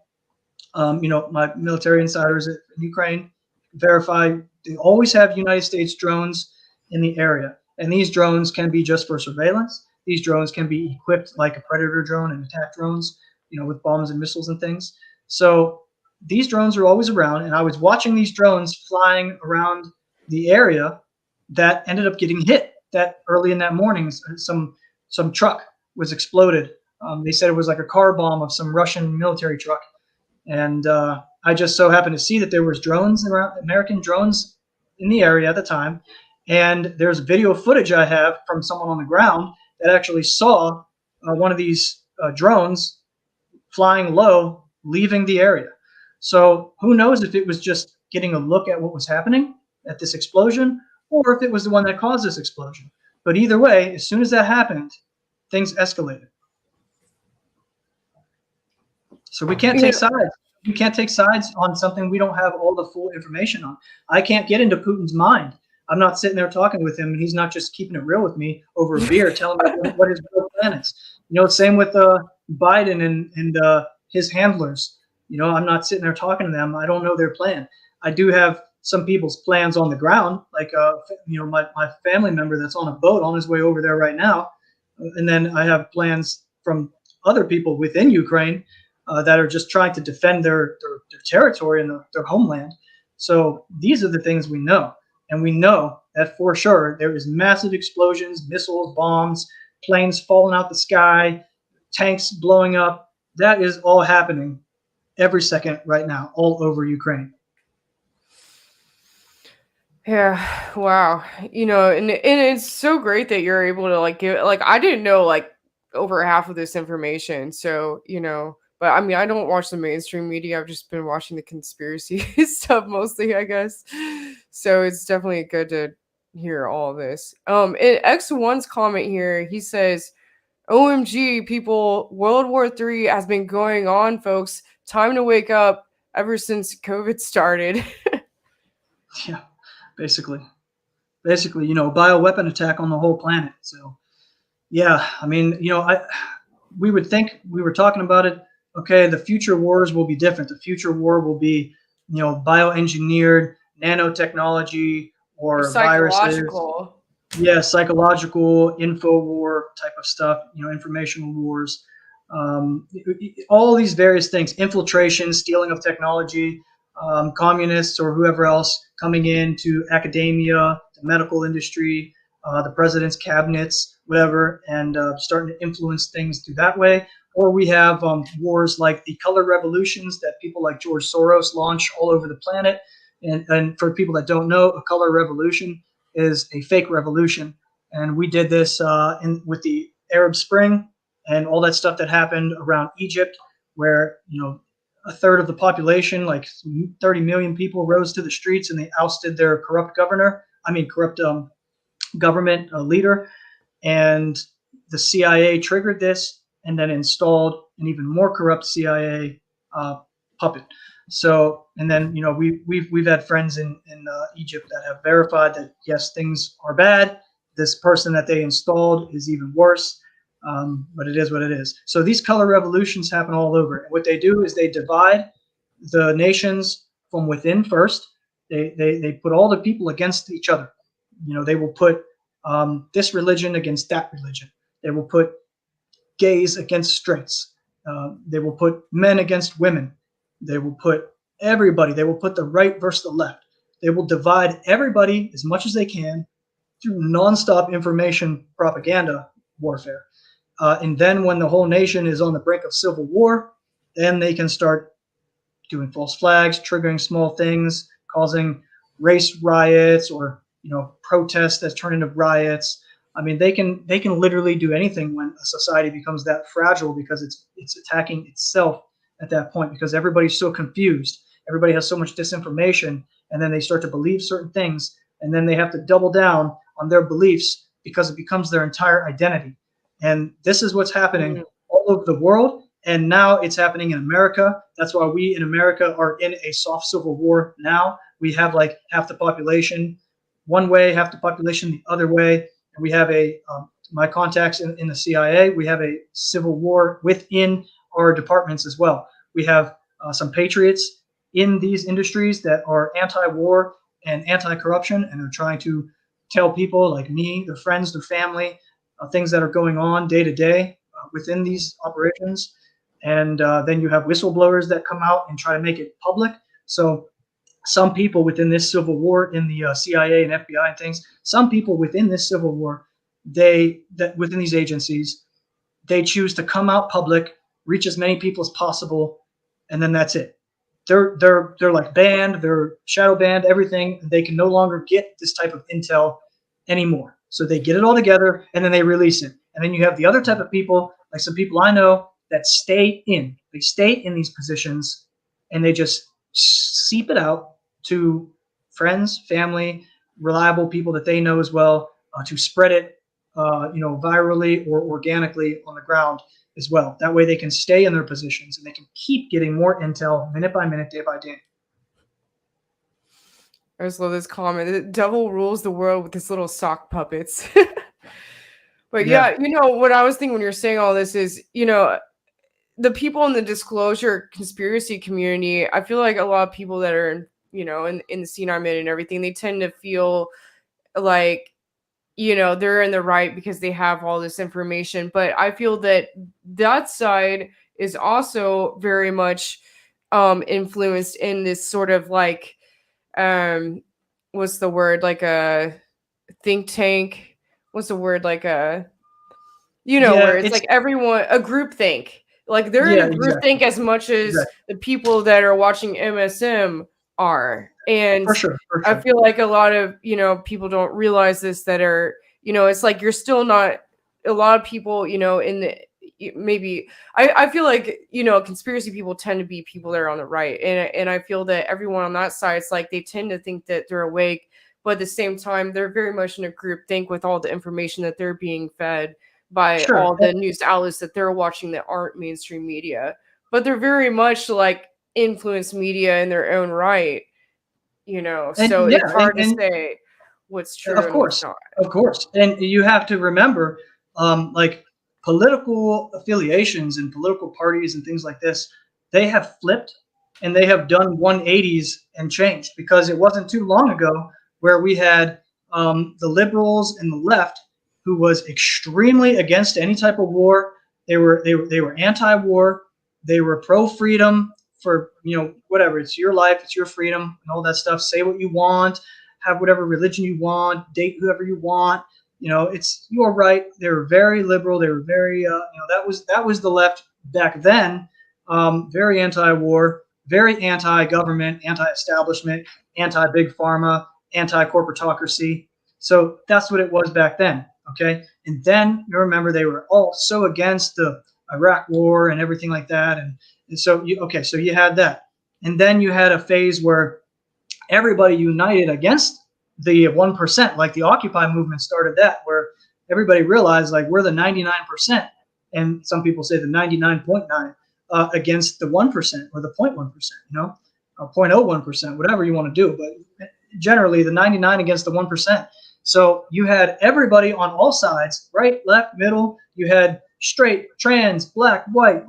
My military insiders in Ukraine verify they always have United States drones in the area. And these drones can be just for surveillance. These drones can be equipped like a predator drone and attack drones, with bombs and missiles and things. So these drones are always around. And I was watching these drones flying around the area that ended up getting hit that early in that morning. Some truck was exploded. They said it was like a car bomb of some Russian military truck. And I just so happened to see that there was drones around, American drones in the area at the time. And there's video footage I have from someone on the ground that actually saw one of these drones flying low, leaving the area. So who knows if it was just getting a look at what was happening at this explosion, or if it was the one that caused this explosion. But either way, as soon as that happened, things escalated. So we can't take Yeah. sides. We can't take sides on something we don't have all the full information on. I can't get into Putin's mind. I'm not sitting there talking with him, and he's not just keeping it real with me over a beer, telling me what his real plan is. Same with Biden and his handlers. I'm not sitting there talking to them. I don't know their plan. I do have some people's plans on the ground, like my family member that's on a boat on his way over there right now, and then I have plans from other people within Ukraine that are just trying to defend their territory and their homeland. So these are the things we know. And we know that for sure there is massive explosions, missiles, bombs, planes falling out the sky, tanks blowing up. That is all happening every second right now, all over Ukraine. Yeah, wow. And it's so great that you're able to give I didn't know over half of this information. So, but I mean, I don't watch the mainstream media. I've just been watching the conspiracy stuff mostly, I guess. So it's definitely good to hear all of this. In X1's comment here, he says, OMG, people, World War III has been going on, folks. Time to wake up ever since COVID started. Yeah, basically, bioweapon attack on the whole planet. So, yeah, I mean, we would think, we were talking about it. Okay, the future wars will be different. The future war will be, bioengineered nanotechnology or viruses. Psychological. Yeah, psychological, info war type of stuff, informational wars, all these various things, infiltration, stealing of technology, communists or whoever else coming into academia, the medical industry, the president's cabinets, whatever, and starting to influence things through that way. Or we have wars like the color revolutions that people like George Soros launch all over the planet. And for people that don't know, a color revolution is a fake revolution. And we did this with the Arab Spring and all that stuff that happened around Egypt, where a third of the population, like 30 million people, rose to the streets and they ousted their corrupt government leader. And the CIA triggered this and then installed an even more corrupt CIA puppet. So, and then we've had friends in Egypt that have verified that yes, things are bad. This person that they installed is even worse. But it is what it is. So these color revolutions happen all over. And what they do is they divide the nations from within first. They put all the people against each other. They will put this religion against that religion. They will put gays against straights. They will put men against women. They will put everybody. They will put the right versus the left. They will divide everybody as much as they can through nonstop information propaganda warfare. And then when the whole nation is on the brink of civil war, then they can start doing false flags, triggering small things, causing race riots or protests that turn into riots. I mean, they can literally do anything when a society becomes that fragile because it's attacking itself at that point because everybody's so confused. Everybody has so much disinformation, and then they start to believe certain things, and then they have to double down on their beliefs because it becomes their entire identity. And this is what's happening all over the world. And now it's happening in America. That's why we in America are in a soft civil war now. We have like half the population one way, half the population the other way. And we have my contacts in the CIA, we have a civil war within our departments as well. We have some patriots in these industries that are anti-war and anti-corruption, and are trying to tell people like me, their friends, their family, things that are going on day to day within these operations. And then you have whistleblowers that come out and try to make it public. So some people within this civil war in the CIA and FBI and things, some people within this civil war, within these agencies, they choose to come out public, reach as many people as possible, and then that's it. They're like banned, they're shadow banned, everything. They can no longer get this type of intel anymore. So they get it all together and then they release it. And then you have the other type of people, like some people I know that stay in. They stay in these positions and they just seep it out to friends, family, reliable people that they know as well, to spread it, virally or organically on the ground as well. That way they can stay in their positions and they can keep getting more intel minute by minute, day by day. I just love this comment. The devil rules the world with his little sock puppets. But Yeah, yeah, what I was thinking when you're saying all this is, the people in the disclosure conspiracy community, I feel like a lot of people that are, in the scene I'm in and everything, they tend to feel like, they're in the right because they have all this information. But I feel that that side is also very much influenced in this sort of like, what's the word? Like a think tank. What's the word? Like a, where yeah, it's it's like everyone, a group think. Like they're in yeah, a group exactly, think as much as exactly, the people that are watching MSM are. And for sure, for I sure. feel like a lot of, people don't realize this, that are, it's like you're still not, a lot of people, in the, maybe I feel like, conspiracy people tend to be people that are on the right. And I feel that everyone on that side, it's like they tend to think that they're awake, but at the same time, they're very much in a group think with all the information that they're being fed by Sure. all the news outlets that they're watching that aren't mainstream media. But they're very much like influenced media in their own right, And so yeah, it's hard to and say what's true of and what's course, not. of course, and you have to remember, like political affiliations and political parties and things like this, they have flipped and they have done 180s and changed because it wasn't too long ago where we had the liberals and the left who was extremely against any type of war. They were anti-war. They were pro-freedom for whatever. It's your life, it's your freedom, and all that stuff. Say what you want, have whatever religion you want, date whoever you want. It's your right. They were very liberal. They were very, that was the left back then. Very anti-war, very anti-government, anti-establishment, anti-big pharma, anti-corporatocracy. So that's what it was back then. Okay, and then you remember they were all so against the Iraq War and everything like that, and so so you had that, and then you had a phase where everybody united against the 1%, like the Occupy movement started that, where everybody realized like we're the 99%, and some people say the 99.9 against the 1% or the 0.1%, or 0.01%, whatever you want to do, but generally the 99 against the 1%. So you had everybody on all sides, right, left, middle. You had straight, trans, black, white,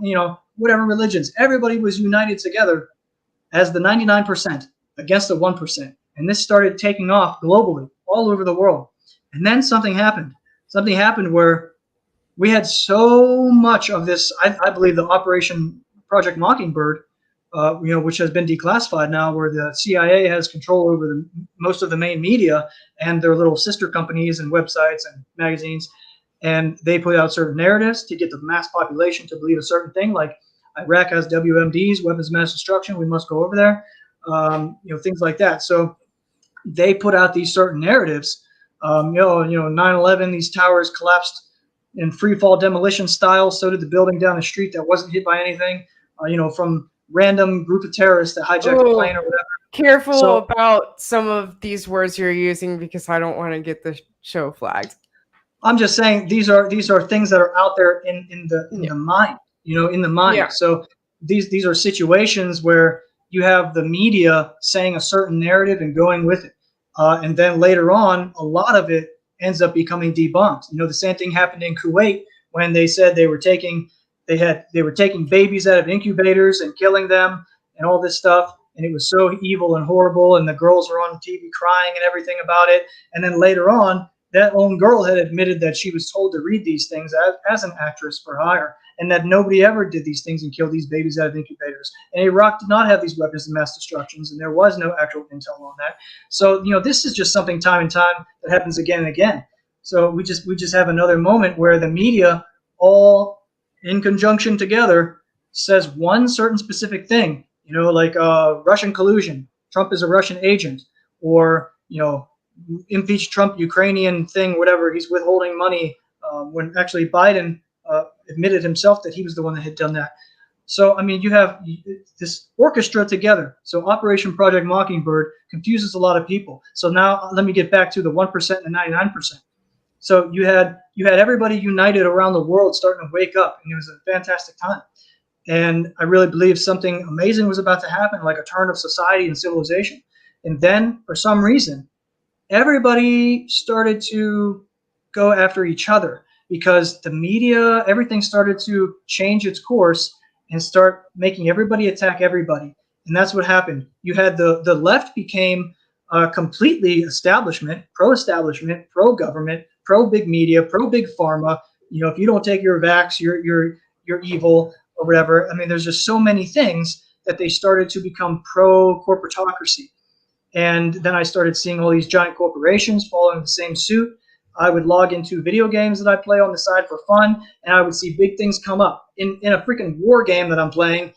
whatever religions. Everybody was united together as the 99% against the 1%. And this started taking off globally, all over the world. And then something happened. Something happened where we had so much of this, I believe the Operation Project Mockingbird, which has been declassified now, where the CIA has control over most of the main media and their little sister companies and websites and magazines. And they put out certain narratives to get the mass population to believe a certain thing, like Iraq has WMDs, weapons of mass destruction. We must go over there. Things like that. So they put out these certain narratives. 9/11, these towers collapsed in free fall demolition style. So did the building down the street that wasn't hit by anything. From random group of terrorists that hijacked a Oh, plane or whatever. careful So about some of these words you're using because I don't want to get the show flagged. I'm just saying these are things that are out there in Yeah. the mind, in the mind. Yeah. So these are situations where you have the media saying a certain narrative and going with it, and then later on, a lot of it ends up becoming debunked. The same thing happened in Kuwait when they said they were taking babies out of incubators and killing them and all this stuff, and it was so evil and horrible, and the girls were on TV crying and everything about it, and then later on, that own girl had admitted that she was told to read these things as an actress for hire, and that nobody ever did these things and killed these babies out of incubators. And Iraq did not have these weapons of mass destructions, and there was no actual intel on that. So, this is just something time and time that happens again and again. So we just have another moment where the media, all in conjunction together, says one certain specific thing, like Russian collusion, Trump is a Russian agent, or, impeach Trump, Ukrainian thing, whatever. He's withholding money when actually Biden admitted himself that he was the one that had done that. So, I mean, you have this orchestra together. So Operation Project Mockingbird confuses a lot of people. So now let me get back to the 1% and the 99%. So you had everybody united around the world starting to wake up, and it was a fantastic time. And I really believe something amazing was about to happen, like a turn of society and civilization. And then, for some reason, everybody started to go after each other because the media, everything started to change its course and start making everybody attack everybody. And that's what happened. You had the left became completely establishment, pro-government, pro-big media, pro-big pharma. You know, if you don't take your vax, you're evil or whatever. I mean, there's just so many things that they started to become pro-corporatocracy. And then I started seeing all these giant corporations following the same suit. I would log into video games that I play on the side for fun, and I would see big things come up. In a freaking war game that I'm playing,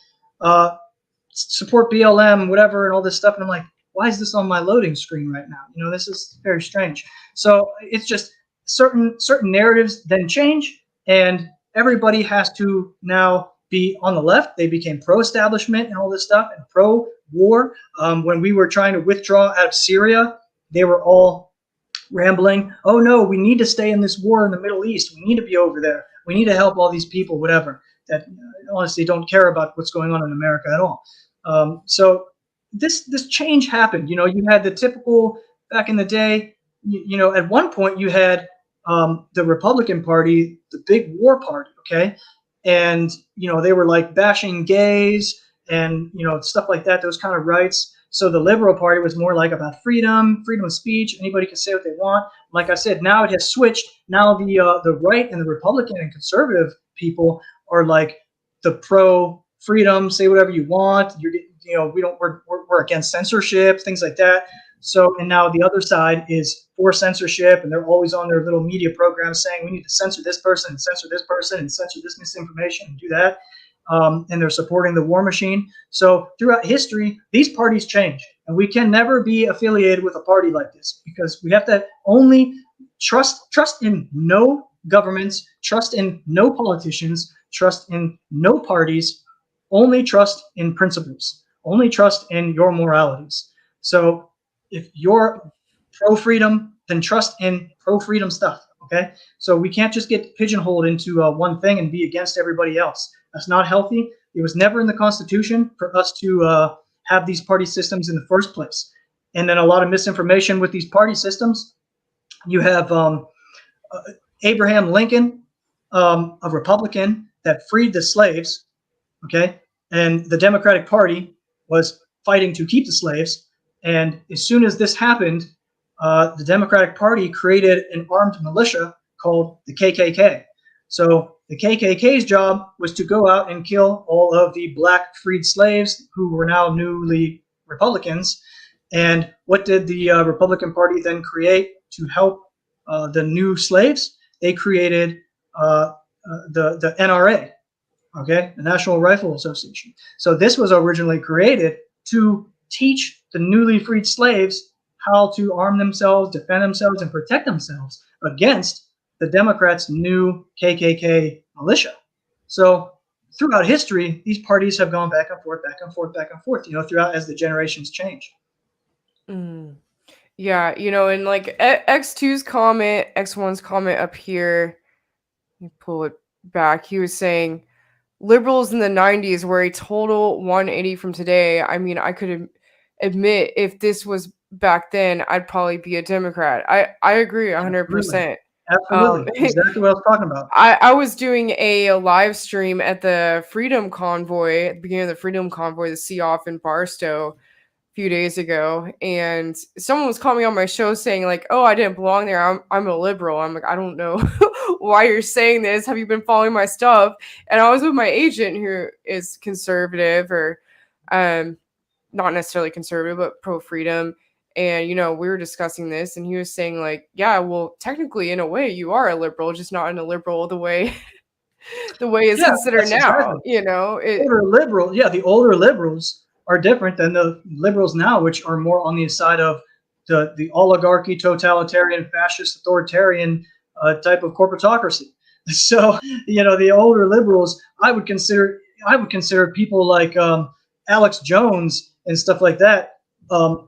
support BLM, whatever, and all this stuff. And I'm like, why is this on my loading screen right now? You know, this is very strange. So it's just certain narratives then change, and everybody has to now be on the left. They became pro-establishment and all this stuff, and pro-war. When we were trying to withdraw out of Syria, they were all rambling, oh no, we need to stay in this war in the Middle East. We need to be over there. We need to help all these people, whatever, that honestly don't care about what's going on in America at all. So this change happened. You know, you had the typical, back in the day, you know, at one point you had the Republican Party, the big war party, okay? And, you know, they were like bashing gays and, you know, stuff like that, those kind of rights. So the Liberal Party was more like about freedom of speech. Anybody can say what they want. Like I said, now it has switched. Now the right and the Republican and conservative people are like the pro freedom, say whatever you want. You know, we're against censorship, things like that. So, and now the other side is for censorship, and they're always on their little media programs saying we need to censor this person and censor this person and censor this misinformation and do that. And they're supporting the war machine. So throughout history, these parties change, and we can never be affiliated with a party like this because we have to only trust in no governments, trust in no politicians, trust in no parties, only trust in principles, only trust in your moralities. So if you're pro-freedom, then trust in pro-freedom stuff, okay? So we can't just get pigeonholed into one thing and be against everybody else. That's not healthy. It was never in the Constitution for us to have these party systems in the first place. And then a lot of misinformation with these party systems. You have Abraham Lincoln, a Republican that freed the slaves, okay? And the Democratic Party was fighting to keep the slaves. And as soon as this happened, the Democratic Party created an armed militia called the KKK. So the KKK's job was to go out and kill all of the black freed slaves who were now newly Republicans. And what did the Republican Party then create to help the new slaves? They created the NRA, okay, the National Rifle Association. So this was originally created to teach the newly freed slaves how to arm themselves, defend themselves, and protect themselves against the Democrats' new KKK militia. So throughout history, these parties have gone back and forth, you know, throughout as the generations change. Mm. Yeah, you know, and like X2's comment, X1's comment up here, let me pull it back. He was saying liberals in the 90s were a total 180 from today. I mean, I could admit if this was back then, I'd probably be a Democrat. I agree 100%. Absolutely. Exactly what I was talking about. I was doing a live stream at the Freedom Convoy, at the beginning of the Freedom Convoy, the See Off in Barstow, a few days ago, and someone was calling me on my show saying like, oh, I didn't belong there. I'm a liberal. I'm like, I don't know why you're saying this. Have you been following my stuff? And I was with my agent who is conservative or not necessarily conservative, but pro-freedom. And, you know, we were discussing this and he was saying like, yeah, well, technically in a way you are a liberal, just not in a liberal the way it's considered now, exactly. You know, the older liberals are different than the liberals now, which are more on the side of the oligarchy, totalitarian, fascist, authoritarian type of corporatocracy. So, you know, the older liberals, I would consider I would consider people like Alex Jones and stuff like that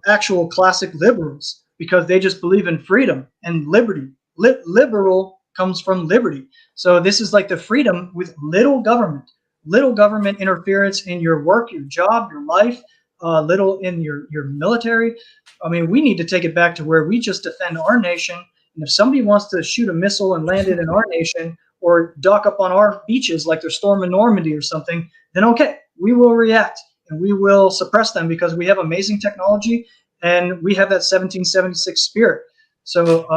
actual classic liberals, because they just believe in freedom and liberty. Liberal comes from liberty. So this is like the freedom with little government interference in your work, your job, your life, little in your military. I mean, we need to take it back to where we just defend our nation. And if somebody wants to shoot a missile and land it in our nation, or dock up on our beaches like they're storming Normandy or something, then okay, we will react and we will suppress them, because we have amazing technology and we have that 1776 spirit. So,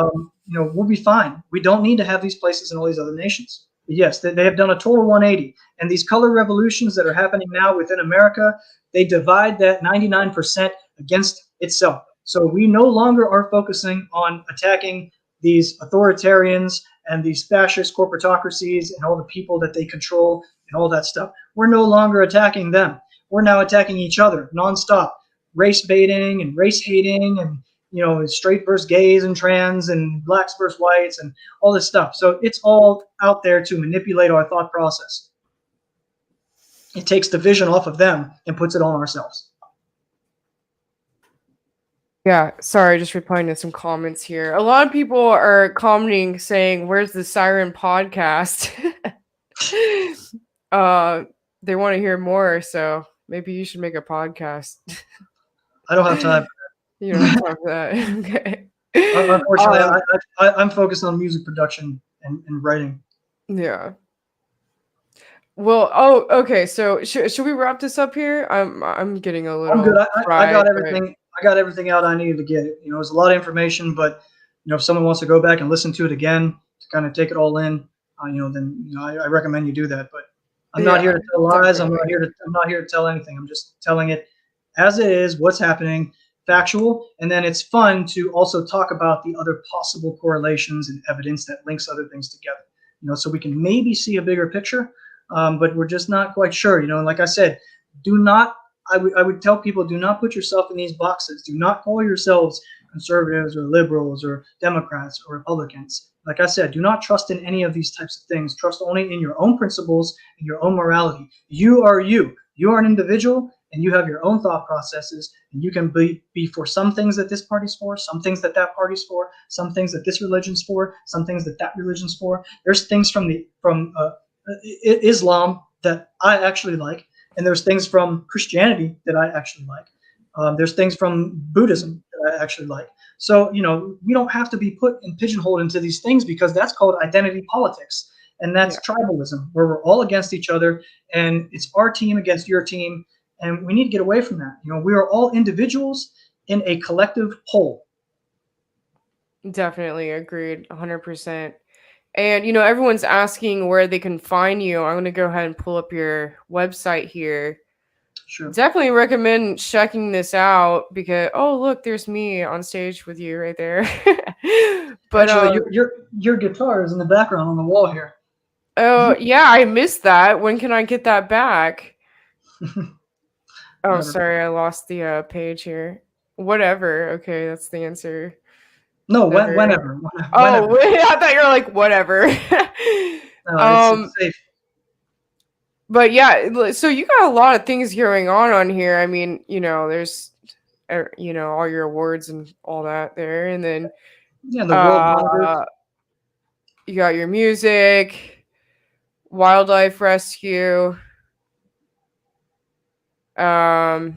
we'll be fine. We don't need to have these places in all these other nations. But yes, they have done a total 180. And these color revolutions that are happening now within America, they divide that 99% against itself. So we no longer are focusing on attacking these authoritarians and these fascist corporatocracies and all the people that they control and all that stuff. We're no longer attacking them. We're now attacking each other nonstop, race baiting and race hating, and straight versus gays and trans and blacks versus whites and all this stuff. So it's all out there to manipulate our thought process. It takes the vision off of them and puts it on ourselves. Yeah, sorry, just replying to some comments here. A lot of people are commenting saying, "Where's the Siren podcast?" They want to hear more, so maybe you should make a podcast. I don't have time. You don't have time for that. Okay. Unfortunately, I'm focused on music production and writing. Yeah. Well, okay. So should we wrap this up here? I'm getting a little. I'm good. I got everything. But... I got everything out I needed to get. It was a lot of information, but if someone wants to go back and listen to it again to kind of take it all in, then I recommend you do that. But I'm not here to tell lies. Definitely. I'm not here to tell anything. I'm just telling it as it is, what's happening, factual, and then it's fun to also talk about the other possible correlations and evidence that links other things together. So we can maybe see a bigger picture, but we're just not quite sure. And like I said, do not. I would tell people, do not put yourself in these boxes. Do not call yourselves conservatives or liberals or Democrats or Republicans. Like I said, do not trust in any of these types of things. Trust only in your own principles and your own morality. You are you. You are an individual, and you have your own thought processes, and you can be for some things that this party's for, some things that that party's for, some things that this religion's for, some things that that religion's for. There's things from Islam that I actually like. And there's things from Christianity that I actually like. There's things from Buddhism that I actually like. So, we don't have to be put and pigeonholed into these things, because that's called identity politics. And that's tribalism, where we're all against each other, and it's our team against your team. And we need to get away from that. We are all individuals in a collective whole. Definitely agreed, 100%. And, everyone's asking where they can find you. I'm going to go ahead and pull up your website here. Sure. Definitely recommend checking this out, because, oh, look, there's me on stage with you right there. But actually, your guitar is in the background on the wall here. Oh, yeah, I missed that. When can I get that back? Oh, sorry, I lost the page here. Whatever. Okay, that's the answer. No, whenever. Oh, I thought you were like, whatever. No, it's safe. But yeah, so you got a lot of things going on here. I mean, there's, all your awards and all that there. And then the world you got your music, wildlife rescue. Okay,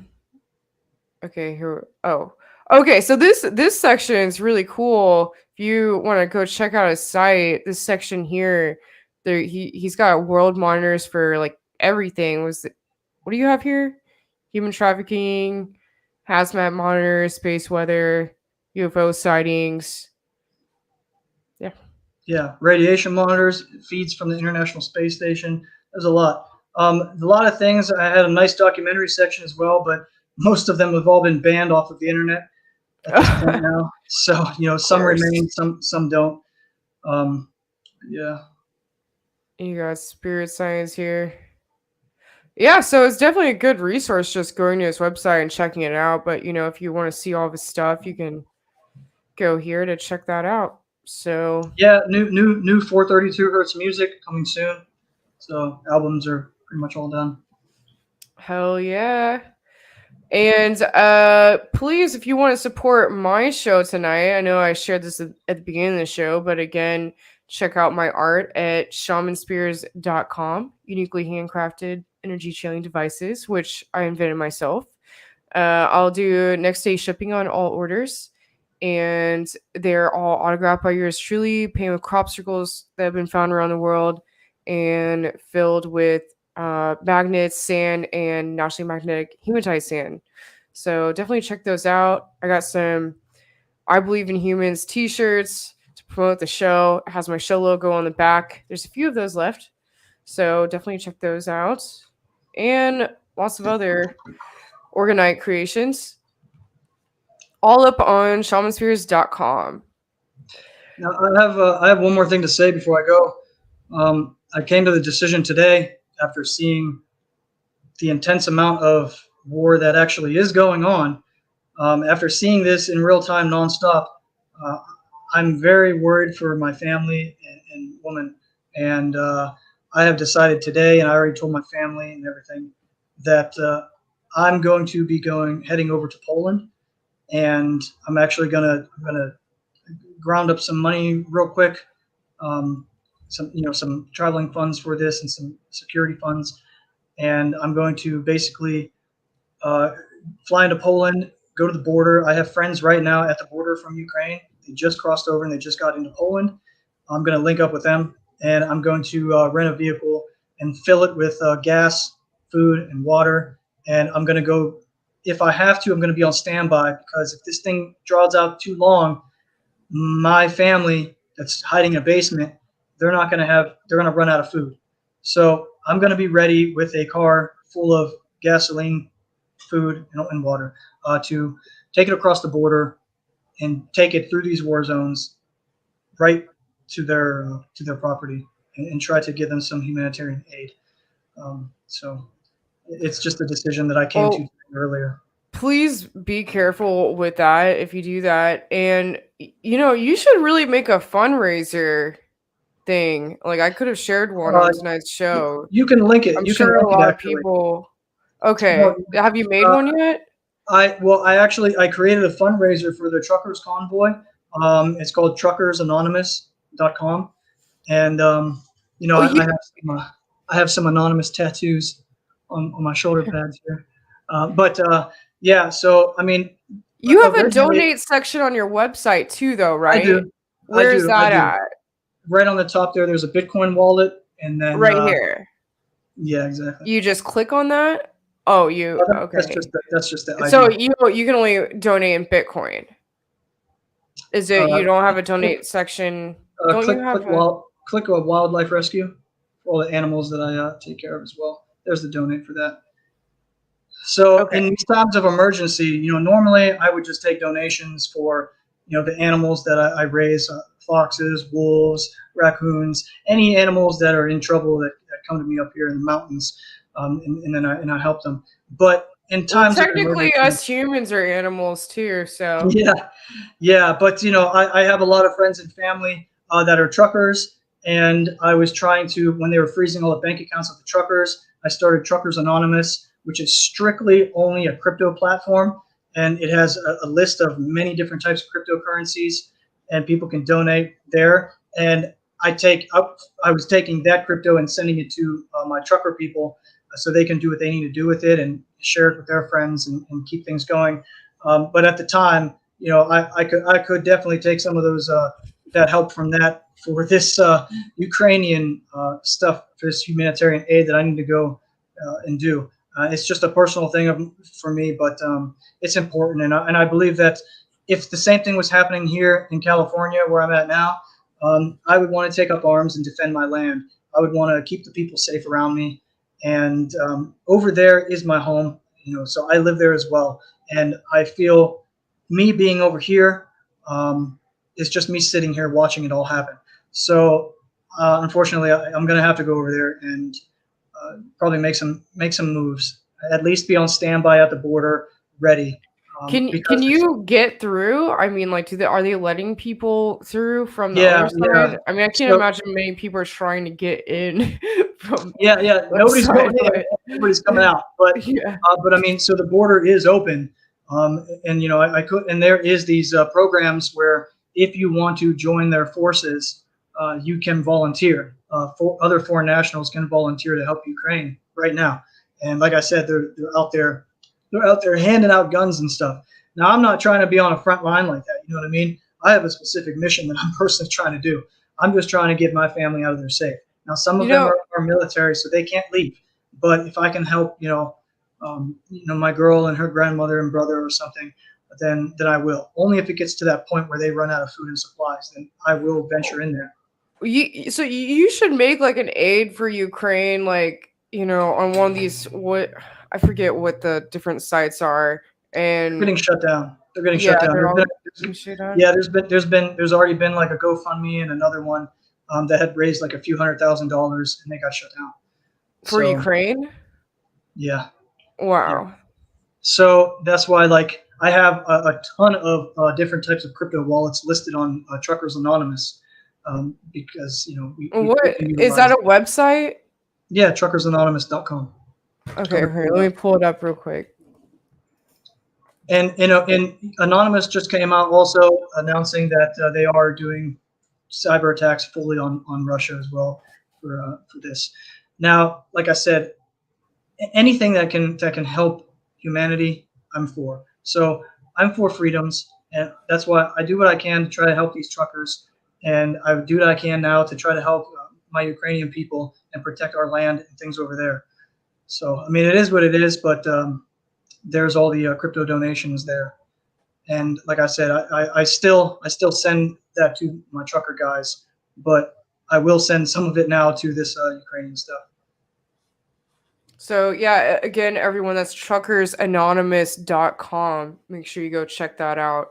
here. Oh, okay. So this section is really cool. If you want to go check out his site, this section here, there he's got world monitors for like everything. What do you have here? Human trafficking, hazmat monitors, space weather, UFO sightings. Yeah. Yeah, radiation monitors, feeds from the International Space Station. There's a lot. A lot of things. I had a nice documentary section as well, but most of them have all been banned off of the internet at this point now. So, some remain, some don't. Yeah. You got spirit science here. Yeah, so it's definitely a good resource just going to his website and checking it out. But, if you want to see all of his stuff, you can go here to check that out. So yeah, new 432 hertz music coming soon. So albums are pretty much all done. Hell yeah. And please, if you want to support my show tonight, I know I shared this at the beginning of the show, but again, check out my art at shamanspears.com, uniquely handcrafted energy channeling devices, which I invented myself. I'll do next day shipping on all orders, and they're all autographed by yours truly, painted with crop circles that have been found around the world, and filled with magnets, sand, and naturally magnetic hematite sand. So definitely check those out. I got some I Believe in Humans t-shirts to promote the show. It has my show logo on the back. There's a few of those left. So definitely check those out. And lots of other Organite creations. All up on shamanspheres.com. Now, I have one more thing to say before I go. I came to the decision today after seeing the intense amount of war that actually is going on. After seeing this in real time, nonstop, uh, I'm very worried for my family and woman. And I have decided today, and I already told my family and everything, that I'm going to be heading over to Poland, and I'm actually gonna ground up some money real quick, some traveling funds for this and some security funds, and I'm going to basically uh, fly into Poland, go to the border. I have friends right now at the border from Ukraine. They just crossed over and they just got into Poland. I'm going to link up with them, and I'm going to rent a vehicle and fill it with gas, food, and water. And I'm going to go, if I have to, I'm going to be on standby, because if this thing draws out too long, my family that's hiding in a basement, they're going to run out of food. So I'm going to be ready with a car full of gasoline, food, and water to take it across the border and take it through these war zones right to their property, and try to give them some humanitarian aid. So it's just a decision that I came to Well, earlier. please be careful with that if you do that. And, you should really make a fundraiser thing. Like, I could have shared one Uh, on tonight's show. you can link it. I'm You can sure a link it lot of actually. people. No, Okay. Have you made uh, one yet? I created a fundraiser for the truckers convoy. It's called truckersanonymous.com, and Oh, you I have some anonymous tattoos on my shoulder pads here. But yeah, so I mean, you have a originally donate section on your website too, though, I right? do, I Where's do, I that do. at? Right on the top there, there's a Bitcoin wallet, and then Right here. yeah, exactly. You just click on that? Oh, you okay. That's just the So ID. you can only donate in Bitcoin. Is it Uh, you don't have a click donate section? Don't you have a click a wildlife rescue for all the animals that I take care of as well. There's the donate for that. So okay. in these times of emergency, normally I would just take donations for, the animals that I raise, foxes, wolves, raccoons, any animals that are in trouble that come to me up here in the mountains, and I help them. But in Well, times of technically emergency, us humans are animals too, so yeah, yeah, but I have a lot of friends and family that are truckers, and I was trying to, when they were freezing all the bank accounts of the truckers, I started Truckers Anonymous, which is strictly only a crypto platform, and it has a list of many different types of cryptocurrencies, and people can donate there. And I was taking that crypto and sending it to my trucker people, so they can do what they need to do with it and share it with their friends and keep things going. But at the time, I could definitely take some of those that help from that for this Ukrainian stuff, for this humanitarian aid that I need to go and do. It's just a personal thing for me, but it's important, and I believe that if the same thing was happening here in California, where I'm at now, I would want to take up arms and defend my land. I would want to keep the people safe around me, and over there is my home. So I live there as well, and I feel me being over here is just me sitting here watching it all happen. So unfortunately, I'm going to have to go over there and probably make some moves. At least be on standby at the border, ready. Can because it's, you get through? I mean, like, are they letting people through from the yeah, other yeah. side? I mean, I can't So imagine many people are trying to get in from yeah, yeah. the other Nobody's side, going in. but Everybody's coming out. yeah. But I mean, so the border is open, and you know, I could, and there is these programs where if you want to join their forces, you can volunteer. For other foreign nationals can volunteer to help Ukraine right now. And like I said, they're out there, handing out guns and stuff. Now, I'm not trying to be on a front line like that. You know what I mean? I have a specific mission that I'm personally trying to do. I'm just trying to get my family out of there safe. Now, some You of them know, are military, so they can't leave. But if I can help, my girl and her grandmother and brother or something, then I will. Only if it gets to that point where they run out of food and supplies, then I will venture in there. you should make like an aid for Ukraine, like, on one of these, what, I forget what the different sites are, They're and getting shut down. They're getting yeah, shut down. they're There's been, all getting shit on yeah, there's already been like a GoFundMe and another one that had raised like a few $100,000 and they got shut down. for So Ukraine. yeah, yeah. Wow. So that's why, like, I have a ton of different types of crypto wallets listed on Truckers Anonymous, because we What can is that, utilize. a website? Yeah, truckersanonymous.com. Okay, here, let me pull it up real quick. And Anonymous just came out also announcing that they are doing cyber attacks fully on Russia as well for this. Now, like I said, anything that can help humanity, I'm for. So I'm for freedoms, and that's why I do what I can to try to help these truckers, and I do what I can now to try to help my Ukrainian people and protect our land and things over there. So I mean, it is what it is, but there's all the crypto donations there, and like I said, I still send that to my trucker guys, but I will send some of it now to this Ukrainian stuff. So yeah, again, everyone, that's truckersanonymous.com. Make sure you go check that out.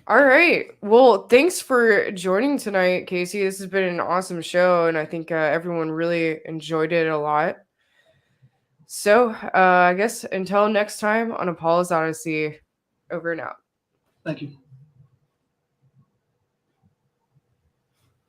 All right. Well, thanks for joining tonight, Casey. This has been an awesome show, and I think everyone really enjoyed it a lot. So I guess until next time on Apollo's Odyssey, over and out. Thank you.